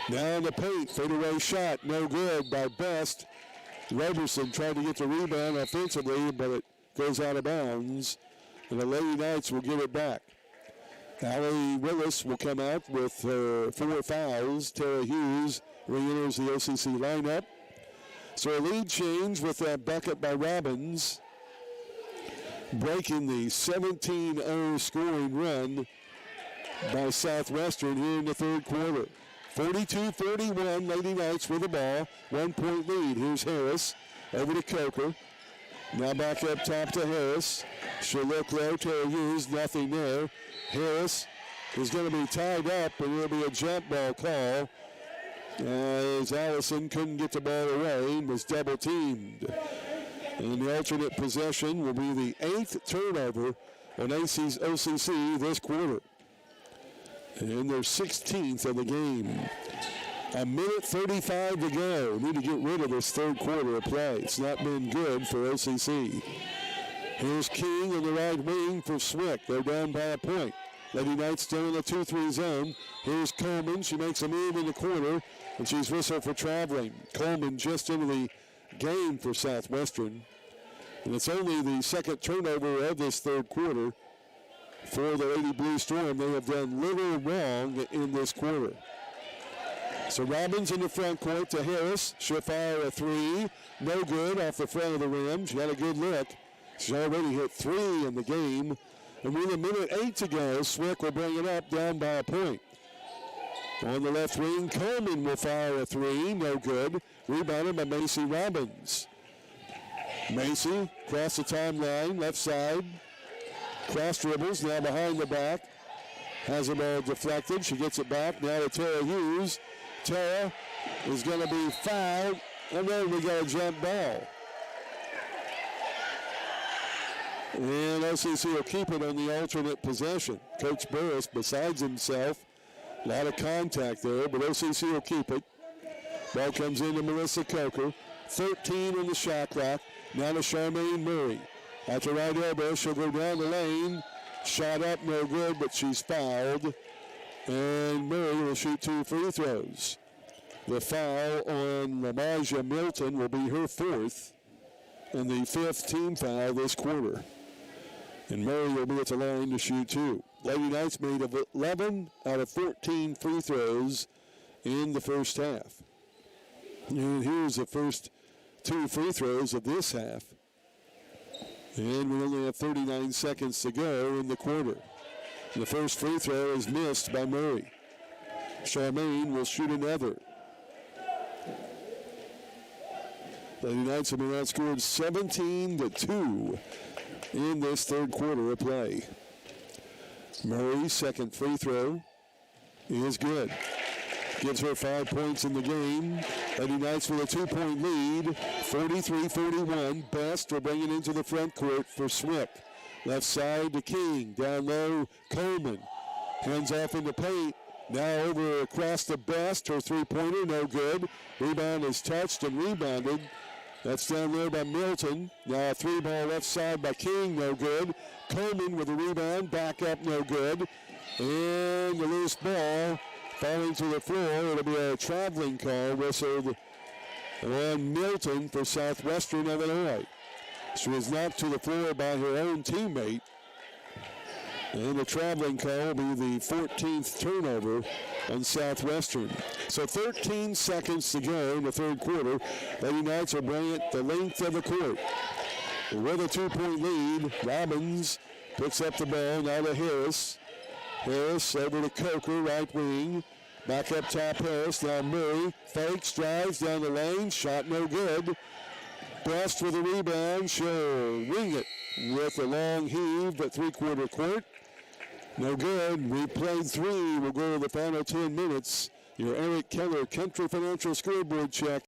Now in the paint, fadeaway shot, no good by Best. Roberson tried to get the rebound offensively, but it goes out of bounds, and the Lady Knights will get it back. Allie Willis will come out with 4 fouls. Tara Hughes re-enters the OCC lineup. So a lead change with that bucket by Robbins, breaking the 17-0 scoring run by Southwestern here in the third quarter. 42-41, Lady Knights with the ball. 1-point lead. Here's Harris over to Coker. Now back up top to Harris. She'll look low. Tara Hughes, nothing there. Harris is going to be tied up, and it'll be a jump ball call as Allison couldn't get the ball away and was double teamed. And the alternate possession will be the 8th turnover on OCC this quarter. And their 16th of the game. 1:35 to go. Need to get rid of this third quarter of play. It's not been good for OCC. Here's King in the right wing for Swick. They're down by a point. Lady Knights still in the 2-3 zone. Here's Coleman. She makes a move in the corner, and she's whistled for traveling. Coleman just into the game for Southwestern. And it's only the second turnover of this third quarter for the Lady Blue Storm. They have done little wrong in this quarter. So Robbins in the front court to Harris. She'll fire a 3. No good off the front of the rim. She got a good look. She's already hit 3 in the game. And with 1:08 to go, Swick will bring it up down by a point. On the left wing, Coleman will fire a 3. No good. Rebounded by Macy Robbins. Macy across the timeline, left side. Cross dribbles, now behind the back. Has the ball deflected. She gets it back. Now to Tara Hughes. Tara is going to be fouled. And then we got a jump ball. And OCC will keep it on the alternate possession. Coach Burris besides himself. A lot of contact there, but OCC will keep it. Ball comes into Melissa Coker. 13 on the shot clock. Now to Charmaine Murray. At the right elbow, she'll go down the lane. Shot up, no good, but she's fouled. And Murray will shoot 2 free throws. The foul on Lamaja Milton will be her 4th and the 5th team foul this quarter. And Murray will be at the line to shoot 2. Lady Knights made 11 out of 14 free throws in the first half. And here's the first 2 free throws of this half. And we only have 39 seconds to go in the quarter. The first free throw is missed by Murray. Charmaine will shoot another. Lady Knights have been outscored 17-2 in this third quarter of play. Murray's second free throw is good. Gives her 5 points in the game. Lady Knights with a 2-point lead, 43-41. Best will bring it into the front court for Swick. Left side to King. Down low, Coleman. Hands off in the paint. Now over across the Best. Her three-pointer, no good. Rebound is touched and rebounded. That's down there by Milton. Now a 3-ball left side by King, no good. Coleman with a rebound, back up, no good. And the loose ball falling to the floor. It'll be a traveling call whistled on Milton for Southwestern Illinois. She was knocked to the floor by her own teammate. And the traveling call will be the 14th turnover on Southwestern. So 13 seconds to go in the third quarter. Lady Knights will bring it the length of the court. With a 2-point lead, Robbins picks up the ball, now to Harris. Harris over to Coker, right wing. Back up top Harris, now Murray. Fakes, drives down the lane, shot no good. Best with a rebound, she'll wing it with a long heave at three-quarter court. No good. We played 3. We'll go to the final 10 minutes. Your Eric Keller Country Financial Scoreboard check.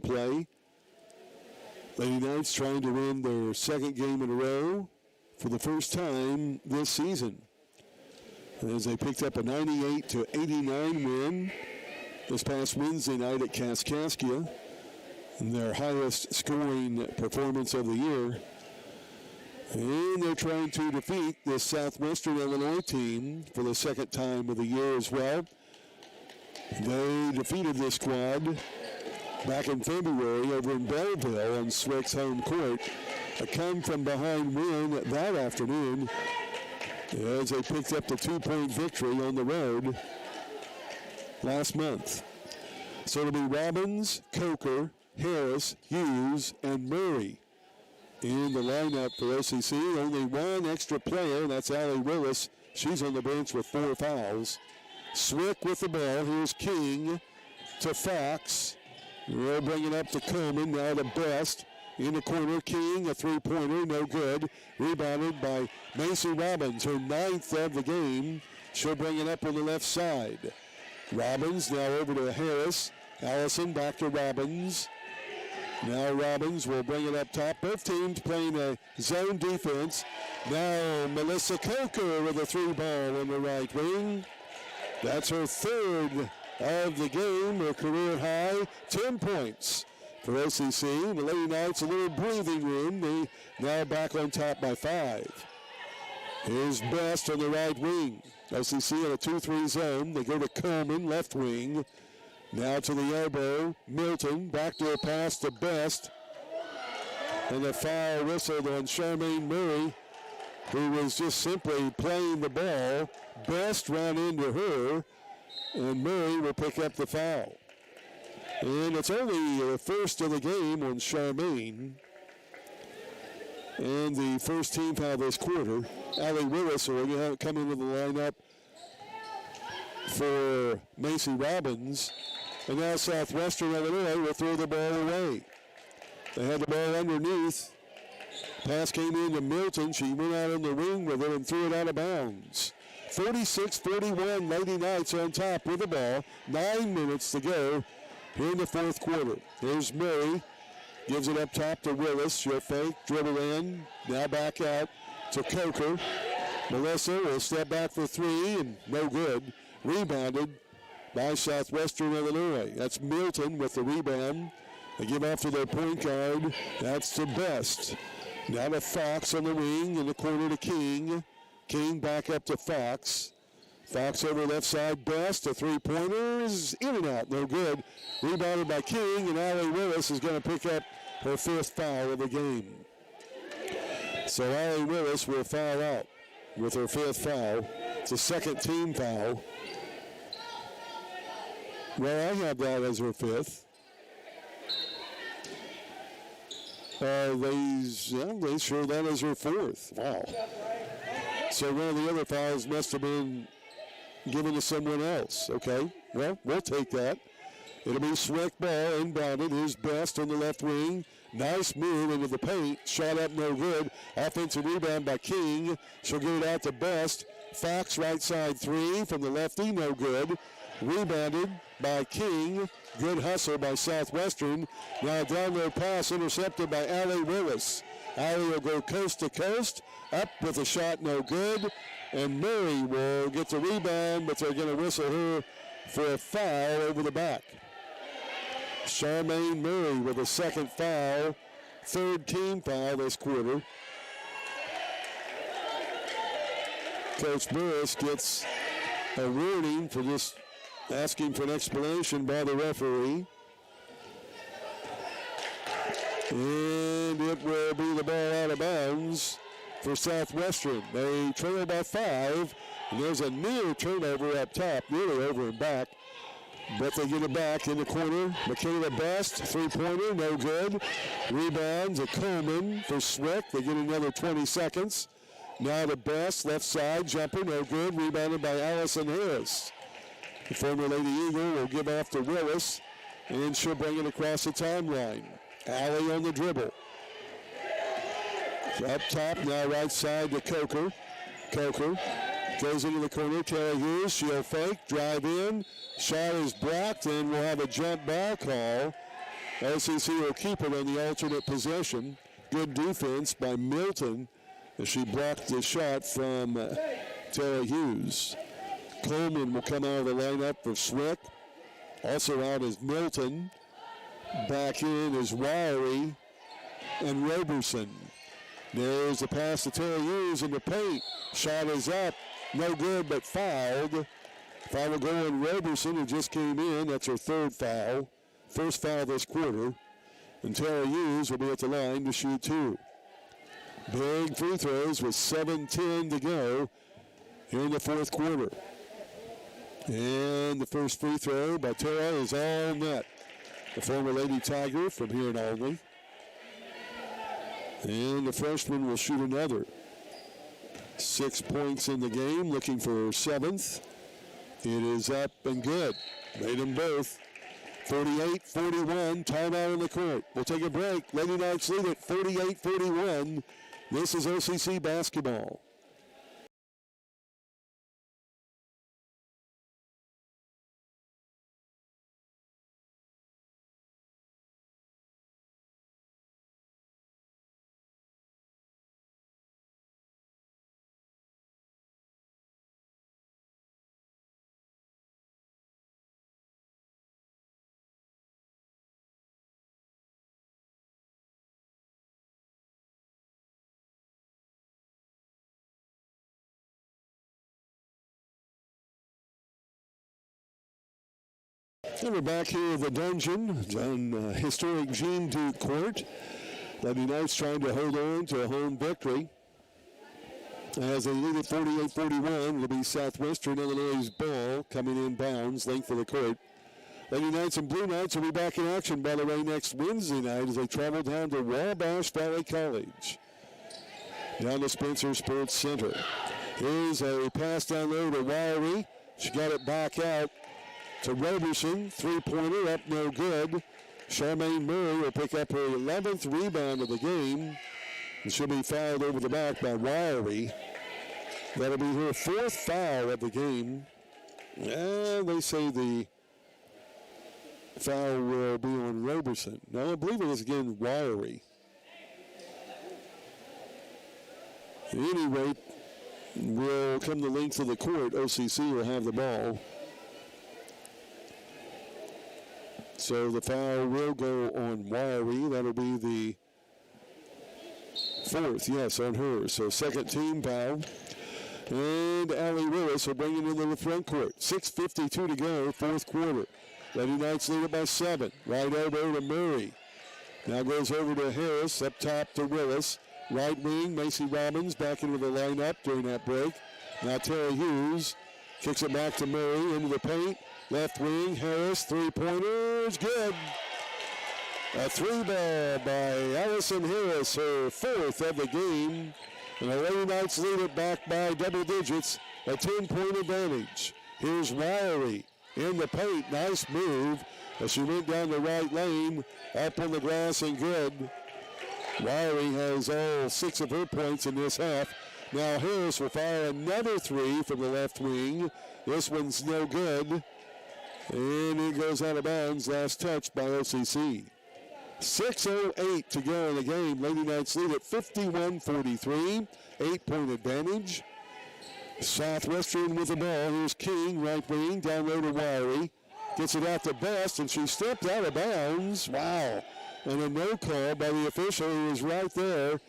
Play. Lady Knights trying to win their second game in a row for the first time this season, as they picked up a 98-89 win this past Wednesday night at Kaskaskia, and their highest scoring performance of the year. And they're trying to defeat this Southwestern Illinois team for the second time of the year as well. They defeated this squad back in February over in Belleville on Swick's home court. A come-from-behind win that afternoon as they picked up the 2-point victory on the road last month. So it'll be Robbins, Coker, Harris, Hughes, and Murray in the lineup for OCC. Only one extra player, that's Allie Willis. She's on the bench with 4 fouls. Swick with the ball. Here's King to Fox. We'll bring it up to Coleman, now to Best. In the corner, King, a 3-pointer, no good. Rebounded by Macy Robbins, her 9th of the game. She'll bring it up on the left side. Robbins now over to Harris. Allison back to Robbins. Now Robbins will bring it up top. Both teams playing a zone defense. Now Melissa Coker with a 3-ball on the right wing. That's her 3rd of the game, her career high, 10 points for OCC. The Lady Knights a little breathing room. They now back on top by 5. Here's Best on the right wing. OCC in a 2-3 zone. They go to Coleman, left wing. Now to the elbow, Milton, backdoor pass to Best. And a foul whistled on Charmaine Murray, who was just simply playing the ball. Best ran into her, and Murray will pick up the foul. And it's only the first of the game on Charmaine. And the first team foul this quarter. Allie Willis will come into the lineup for Macy Robbins. And now Southwestern Illinois will throw the ball away. They had the ball underneath. Pass came into Milton. She went out in the wing with it and threw it out of bounds. 46-41, Lady Knights on top with the ball. 9 minutes to go here in the fourth quarter. Here's Murray. Gives it up top to Willis. She'll fake, dribble in. Now back out to Coker. Melissa will step back for three, and no good. Rebounded by Southwestern Illinois. That's Milton with the rebound. They give off to their point guard. That's the Best. Now to Fox on the wing, in the corner to King. King back up to Fox. Fox over left side, Best. A three-pointer is in and out, no good. Rebounded by King, and Allie Willis is going to pick up her fifth foul of the game. So Allie Willis will foul out with her fifth foul. It's a second team foul. Well, I have that as her fifth. They show that as her fourth. Wow. So one of the other fouls must have been given to someone else. Okay, well, we'll take that. It'll be Swick ball inbounded. Here's Best on the left wing. Nice move into the paint. Shot up, no good. Offensive rebound by King. She'll get it out to Best. Fox right side three from the lefty, no good. Rebounded by King. Good hustle by Southwestern. Now a down low pass intercepted by Allie Willis. Allie will go coast to coast. Up with a shot, no good. And Murray will get the rebound, but they're going to whistle her for a foul over the back. Charmaine Murray with a second foul. Third team foul this quarter. Coach Burris gets a warning for just asking for an explanation by the referee. And it will be the ball out of bounds for Southwestern. They trail by 5. And there's a near turnover up top, nearly over and back. But they get it back in the corner. Michaela Best, three-pointer, no good. Rebounds a Coleman for Swick. They get another 20 seconds. Now to Best, left side, jumper, no good. Rebounded by Allison Harris. The former Lady Eagle will give off to Willis, and she'll bring it across the timeline. Allie on the dribble. Up top, now right side to Coker. Coker goes into the corner. Taylor Hughes, she'll fake, drive in. Shot is blocked, and we'll have a jump ball call. OCC will keep it on the alternate possession. Good defense by Milton as she blocked the shot from Taylor Hughes. Coleman will come out of the lineup for Swick. Also out is Milton. Back in is Wiry and Roberson. There's a pass to Taylor Hughes in the paint. Shot is up. No good, but fouled. Foul will go on Roberson, who just came in. That's her third foul. First foul this quarter. And Taylor Hughes will be at the line to shoot two. Big free throws with 7:10 to go here in the fourth quarter. And the first free throw by Tara is all net. The former Lady Tiger from here in Albany. And the freshman will shoot another. 6 points in the game, looking for her seventh. It is up and good. Made them both. 48-41, timeout on the court. We'll take a break. Lady Knights lead at 48-41. This is OCC basketball. And we're back here at the dungeon on historic Jean Duke Court. Lady Knights trying to hold on to a home victory. As they lead at 48-41, it'll be Southwestern Illinois' ball coming in bounds, length of the court. Lady Knights and Blue Knights will be back in action, by the way, next Wednesday night as they travel down to Wabash Valley College, down to Spencer Sports Center. Here's a pass down there to Wiry. She got it back out to Roberson. Three-pointer up, no good. Charmaine Murray will pick up her 11th rebound of the game. And she'll be fouled over the back by Wiry. That'll be her 4th foul of the game. And they say the foul will be on Roberson. No, I believe it is again Wiry. At any rate, will come the length of the court. OCC will have the ball. So the foul will go on Wiry. That'll be the 4th, yes, on her. So second team foul. And Allie Willis will bring it into the front court. 6:52 to go, 4th quarter. Lady Knights lead it by 7. Right elbow to Murray. Now goes over to Harris, up top to Willis. Right wing, Macy Robbins back into the lineup during that break. Now Tara Hughes kicks it back to Murray into the paint. Left wing, Harris, three-pointers, good. A three ball by Allison Harris, her 4th of the game. And the Lady Knights lead it back by double digits, a 10-point advantage. Here's Wiry in the paint, nice move as she went down the right lane, up on the glass and good. Wiry has all 6 of her points in this half. Now Harris will fire another 3 from the left wing. This one's no good. And it goes out of bounds, last touch by OCC. 6:08 to go in the game. Lady Knights lead at 51-43, 8-point advantage. Southwestern with the ball. Here's King, right wing, down low to Wiry. Gets it out to Best, and she stepped out of bounds. Wow. And a no call by the official who was right there.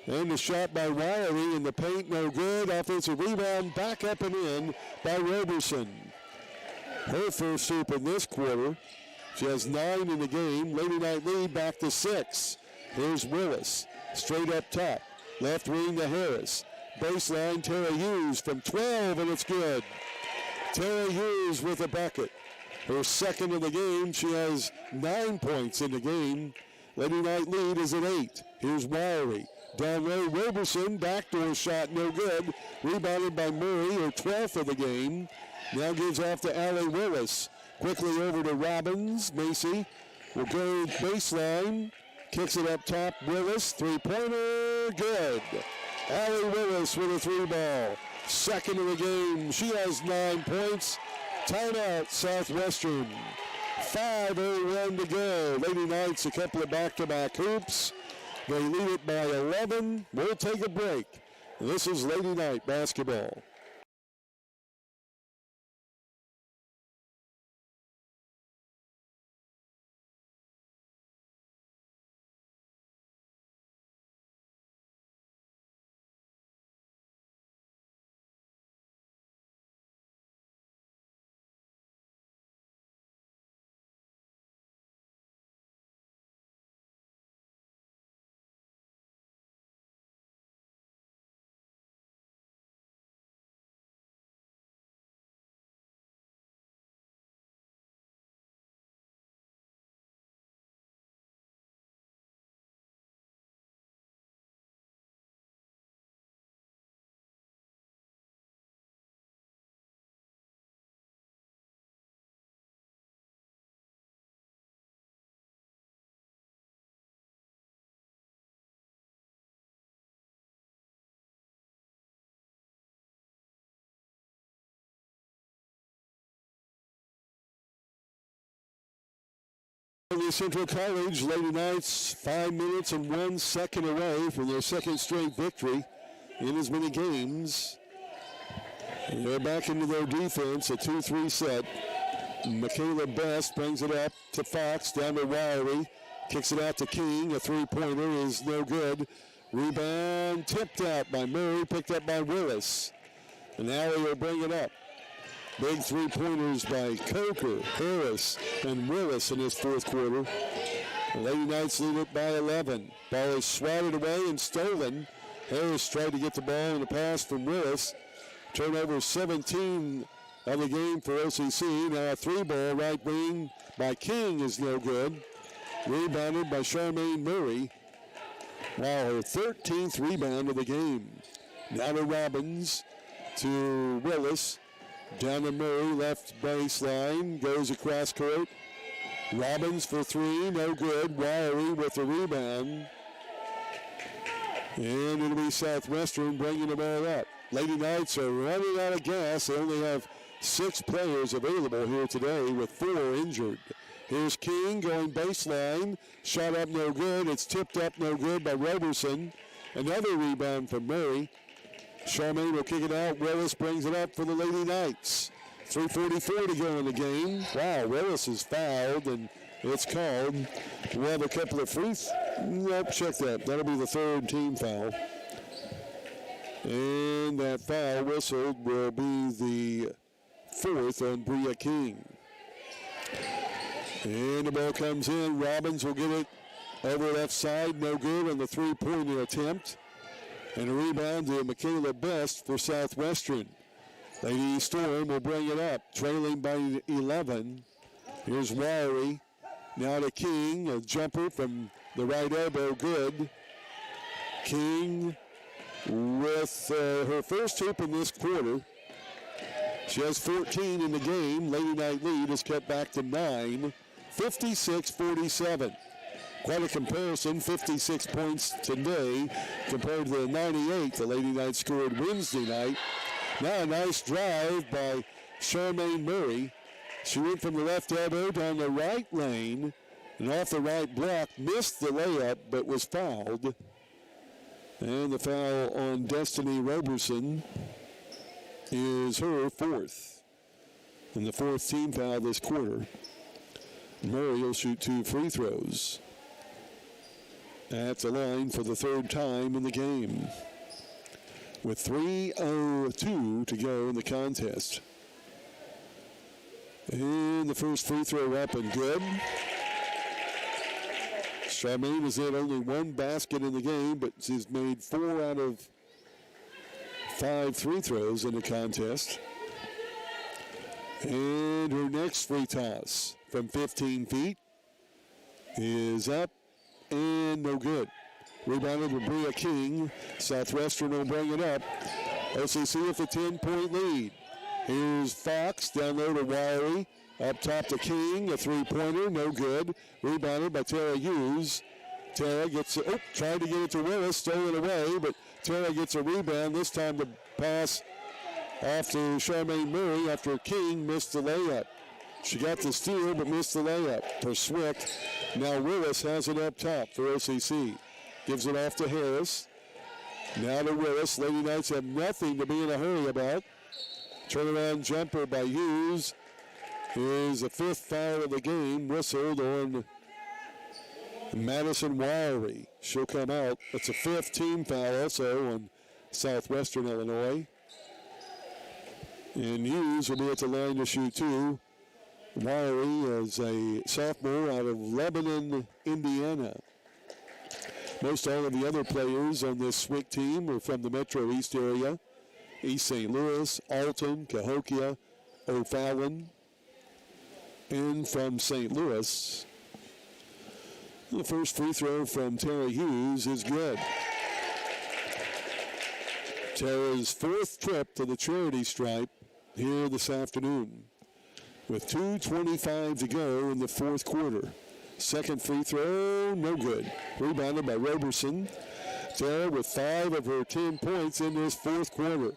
And the shot by Wiry in the paint, no good. Offensive rebound, back up and in by Roberson. Her first soup in this quarter. She has 9 in the game. Lady Knight lead back to 6. Here's Willis, straight up top. Left wing to Harris. Baseline, Tara Hughes from 12, and it's good. Tara Hughes with a bucket. Her 2nd of the game. She has 9 points in the game. Lady Knight lead is at 8. Here's Wiry. Down low, Roberson, backdoor shot, no good. Rebounded by Murray, her 12th of the game. Now gives off to Allie Willis. Quickly over to Robbins. Macy will go baseline. Kicks it up top. Willis, three-pointer, good. Allie Willis with a 3-ball. 2nd of the game. She has 9 points. Timeout, Southwestern. 5:01 to go. Lady Knights, a couple of back-to-back hoops. They lead it by 11. We'll take a break. This is Lady Knight basketball. Central College, Lady Knights 5 minutes and 1 second away from their 2nd straight victory in as many games. And they're back into their defense, a 2-3 set. Michaela Best brings it up to Fox, down to Wiry. Kicks it out to King. A 3-pointer is no good. Rebound tipped out by Murray, picked up by Willis. And Allie will bring it up. Big 3-pointers by Coker, Harris, and Willis in this 4th quarter. The Lady Knights lead it by 11. Ball is swatted away and stolen. Harris tried to get the ball in the pass from Willis. Turnover 17 of the game for OCC. Now a 3-ball right wing by King is no good. Rebounded by Charmaine Murray. Wow, her 13th rebound of the game. Now to Robbins, to Willis. Down to Murray, left baseline, goes across court. Robbins for 3, no good. Wiry with the rebound. And it'll be Southwestern bringing the ball up. Lady Knights are running out of gas. They only have 6 players available here today with 4 injured. Here's King going baseline. Shot up no good. It's tipped up no good by Roberson. Another rebound from Murray. Charmaine will kick it out. Willis brings it up for the Lady Knights. 3:44 to go in the game. Wow, Willis is fouled, and it's called. We'll have a couple of nope, check that. That'll be the 3rd team foul. And that foul whistled will be the 4th on Bria King. And the ball comes in. Robbins will get it over left side. No good on the 3-pointer attempt. And a rebound to Michaela Best for Southwestern. Lady Storm will bring it up, trailing by 11. Here's Wiry. Now to King, a jumper from the right elbow, good. King with her first hoop in this quarter. She has 14 in the game. Lady Knight lead is cut back to 9, 56-47. Quite a comparison, 56 points today compared to the 98 the Lady Knights scored Wednesday night. Now a nice drive by Charmaine Murray. She went from the left elbow down the right lane and off the right block, missed the layup but was fouled. And the foul on Destiny Roberson is her 4th. And the 4th team foul this quarter. Murray will shoot 2 free throws at the line for the 3rd time in the game, with 3:02 to go in the contest. And the first free throw up and good. Charmaine has had only 1 basket in the game, but she's made 4 out of 5 free throws in the contest. And her next free toss from 15 feet is up and no good. Rebounded with Bria King. Southwestern will bring it up. OCC with a 10-point lead. Here's Fox down low to Wiry. Up top to King, a 3-pointer, no good. Rebounded by Tara Hughes. Tara gets it, tried to get it to Willis, stole it away, but Tara gets a rebound. This time the pass off to Charmaine Murray after King missed the layup. She got the steal but missed the layup for Swick. Now Willis has it up top for OCC. Gives it off to Harris. Now to Willis. Lady Knights have nothing to be in a hurry about. Turnaround jumper by Hughes is the 5th foul of the game, whistled on Madison Wiry. She'll come out. It's a 5th team foul also on Southwestern Illinois. And Hughes will be at the line to shoot 2. Wiry is a sophomore out of Lebanon, Indiana. Most all of the other players on this SWIC team are from the Metro East area. East St. Louis, Alton, Cahokia, O'Fallon, and from St. Louis. The first free throw from Tara Hughes is good. Tara's 4th trip to the charity stripe here this afternoon, with 2:25 to go in the 4th quarter. Second free throw, no good. Rebounded by Roberson. Tara with 5 of her 10 points in this 4th quarter.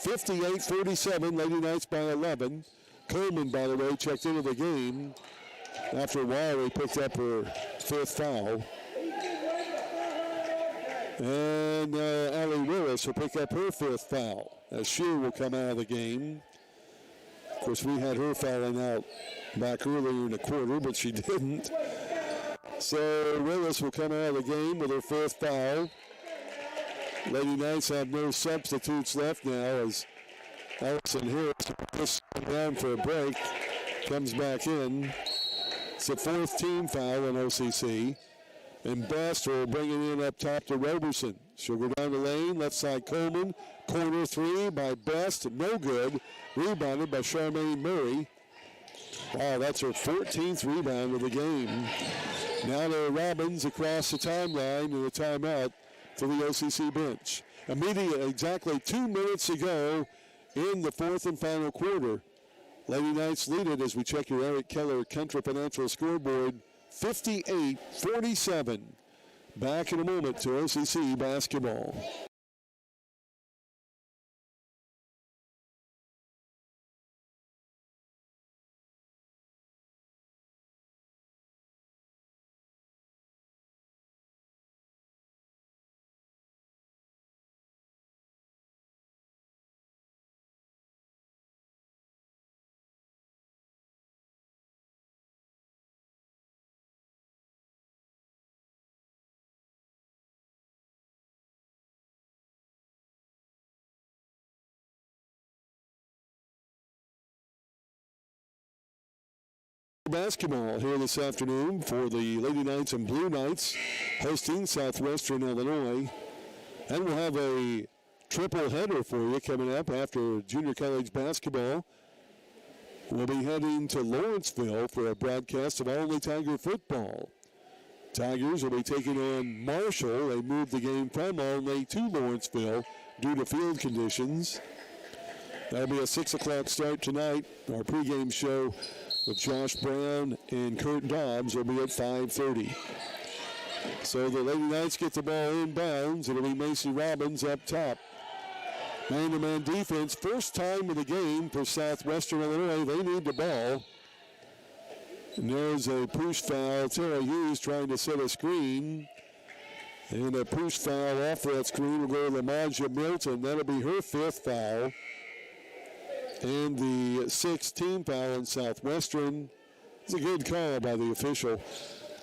58-47, Lady Knights by 11. Coleman, by the way, checked into the game after Wiry picked up her 5th foul. And Allie Willis will pick up her 5th foul as Shear will come out of the game. Of course, we had her fouling out back earlier in the quarter, but she didn't. So Willis will come out of the game with her 5th foul. Lady Knights have no substitutes left now as Allison Harris just down for a break, comes back in. It's the 4th team foul on OCC. And Best will bring it in up top to Roberson. She'll go down the lane, left side Coleman. Corner three by Best, no good. Rebounded by Charmaine Murray. Wow, that's her 14th rebound of the game. Now to Robbins across the timeline and a timeout for the OCC bench. Immediately, exactly 2 minutes ago in the fourth and final quarter. Lady Knights lead it as we check your Eric Keller Country Financial scoreboard, 58-47. Back in a moment to OCC basketball. Basketball here this afternoon for the Lady Knights and Blue Knights hosting Southwestern Illinois. And we'll have a triple header for you coming up after junior college basketball. We'll be heading to Lawrenceville for a broadcast of Only Tiger football. Tigers will be taking on Marshall. They moved the game from Olney to Lawrenceville due to field conditions. That'll be a 6 o'clock start tonight. Our pregame show with Josh Brown and Kurt Dobbs will be at 5:30. So the Lady Knights get the ball inbounds. It'll be Macy Robbins up top. Man-to-man defense, first time in the game for Southwestern Illinois. They need the ball. And there's a push foul. Tara Hughes trying to set a screen. And a push foul off that screen will go to Lamaja Milton. That'll be her 5th foul. And the 6th team foul on Southwestern. It's a good call by the official.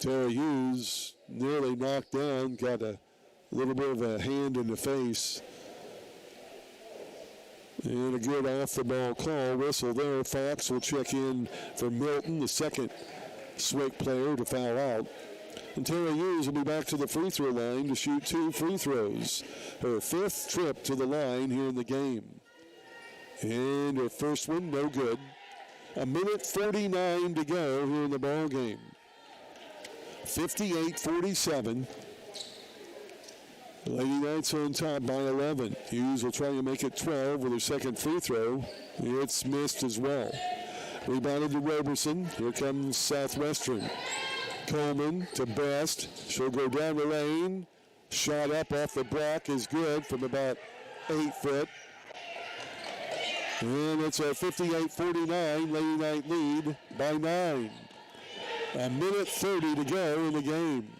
Tara Hughes nearly knocked down, got a little bit of a hand in the face. And a good off-the-ball call. Whistle there. Fox will check in for Milton, the second Swick player to foul out. And Tara Hughes will be back to the free throw line to shoot 2 free throws. Her 5th trip to the line here in the game. And her first one, no good. 1:49 to go here in the ball game. 58-47. Lady Knights on top by 11. Hughes will try to make it 12 with her second free throw. It's missed as well. Rebounded to Roberson. Here comes Southwestern. Coleman to Best. She'll go down the lane. Shot up off the block is good from about 8 foot. And it's a 58-49 Lady Knight lead by 9. 1:30 to go in the game.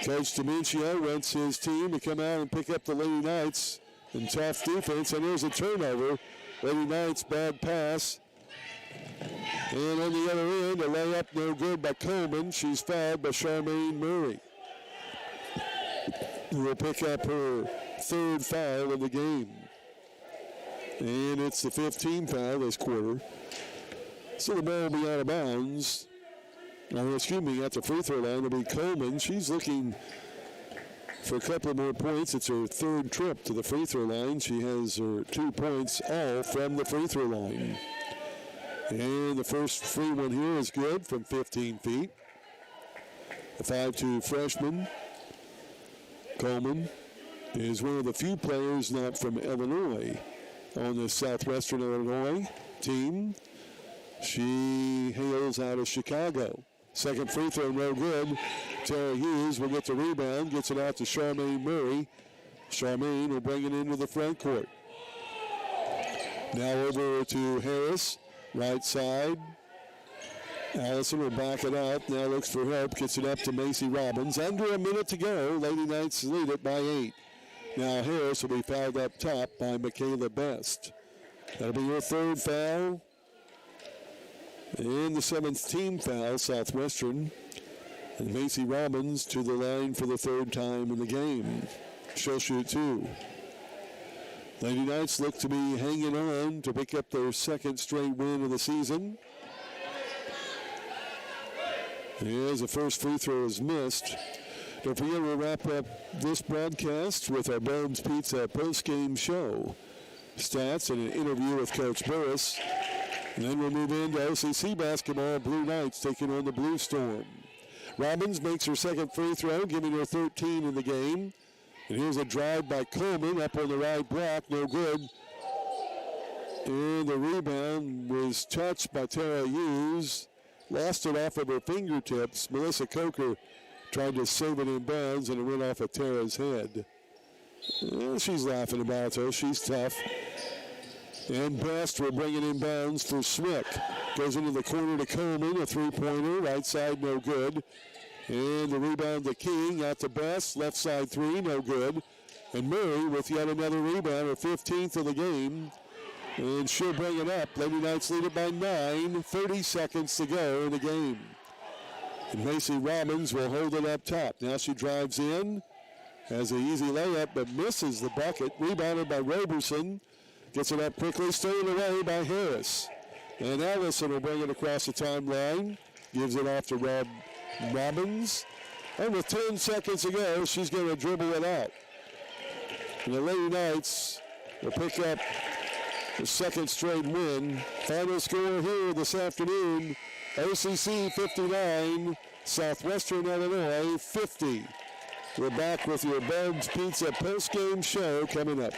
Coach Dementia wants his team to come out and pick up the Lady Knights in tough defense. And there's a turnover. Lady Knights, bad pass. And on the other end, a layup no good by Coleman. She's fouled by Charmaine Murray, who will pick up her 3rd foul of the game. And it's the 15th foul this quarter. So the ball will be out of bounds. Excuse me, at the free throw line, it'll be Coleman. She's looking for a couple more points. It's her 3rd trip to the free throw line. She has her 2 points all from the free throw line. And the first free one here is good from 15 feet. The 5'2" freshman, Coleman, is one of the few players not from Illinois on the Southwestern Illinois team. She hails out of Chicago. Second free throw, no good. Tara Hughes will get the rebound, gets it out to Charmaine Murray. Charmaine will bring it into the front court. Now over to Harris, right side. Allison will back it out. Now looks for help, gets it up to Macy Robbins. Under a minute to go. Lady Knights lead it by 8. Now Harris will be fouled up top by Michaela Best. That'll be her 3rd foul. And the 7th team foul, Southwestern. And Macy Robbins to the line for the 3rd time in the game. She'll shoot 2. Lady Knights look to be hanging on to pick up their 2nd straight win of the season. As the first free throw is missed. Don't forget, we'll wrap up this broadcast with our Bones Pizza post-game show. Stats and an interview with Coach Burris. And then we'll move into OCC basketball. Blue Knights taking on the Blue Storm. Robbins makes her second free throw, giving her 13 in the game. And here's a drive by Coleman up on the right block, no good. And the rebound was touched by Tara Hughes. Lost it off of her fingertips. Melissa Coker tried to save it in bounds, and it went off of Tara's head. Well, she's laughing about it, though. She's tough. And Best will bring it in bounds for Swick. Goes into the corner to Coleman, a three-pointer. Right side, no good. And the rebound to King, out to Best. Left side three, no good. And Murray with yet another rebound, her 15th of the game. And she'll bring it up. Lady Knights lead it by 9. 30 seconds to go in the game. And Macy Robbins will hold it up top. Now she drives in. Has an easy layup, but misses the bucket. Rebounded by Roberson. Gets it up quickly, stolen away by Harris. And Allison will bring it across the timeline. Gives it off to Robbins. And with 10 seconds to go, she's going to dribble it out. And the Lady Knights will pick up the second straight win. Final score here this afternoon, OCC 59, Southwestern Illinois 50. We're back with your Bones Pizza post-game show coming up.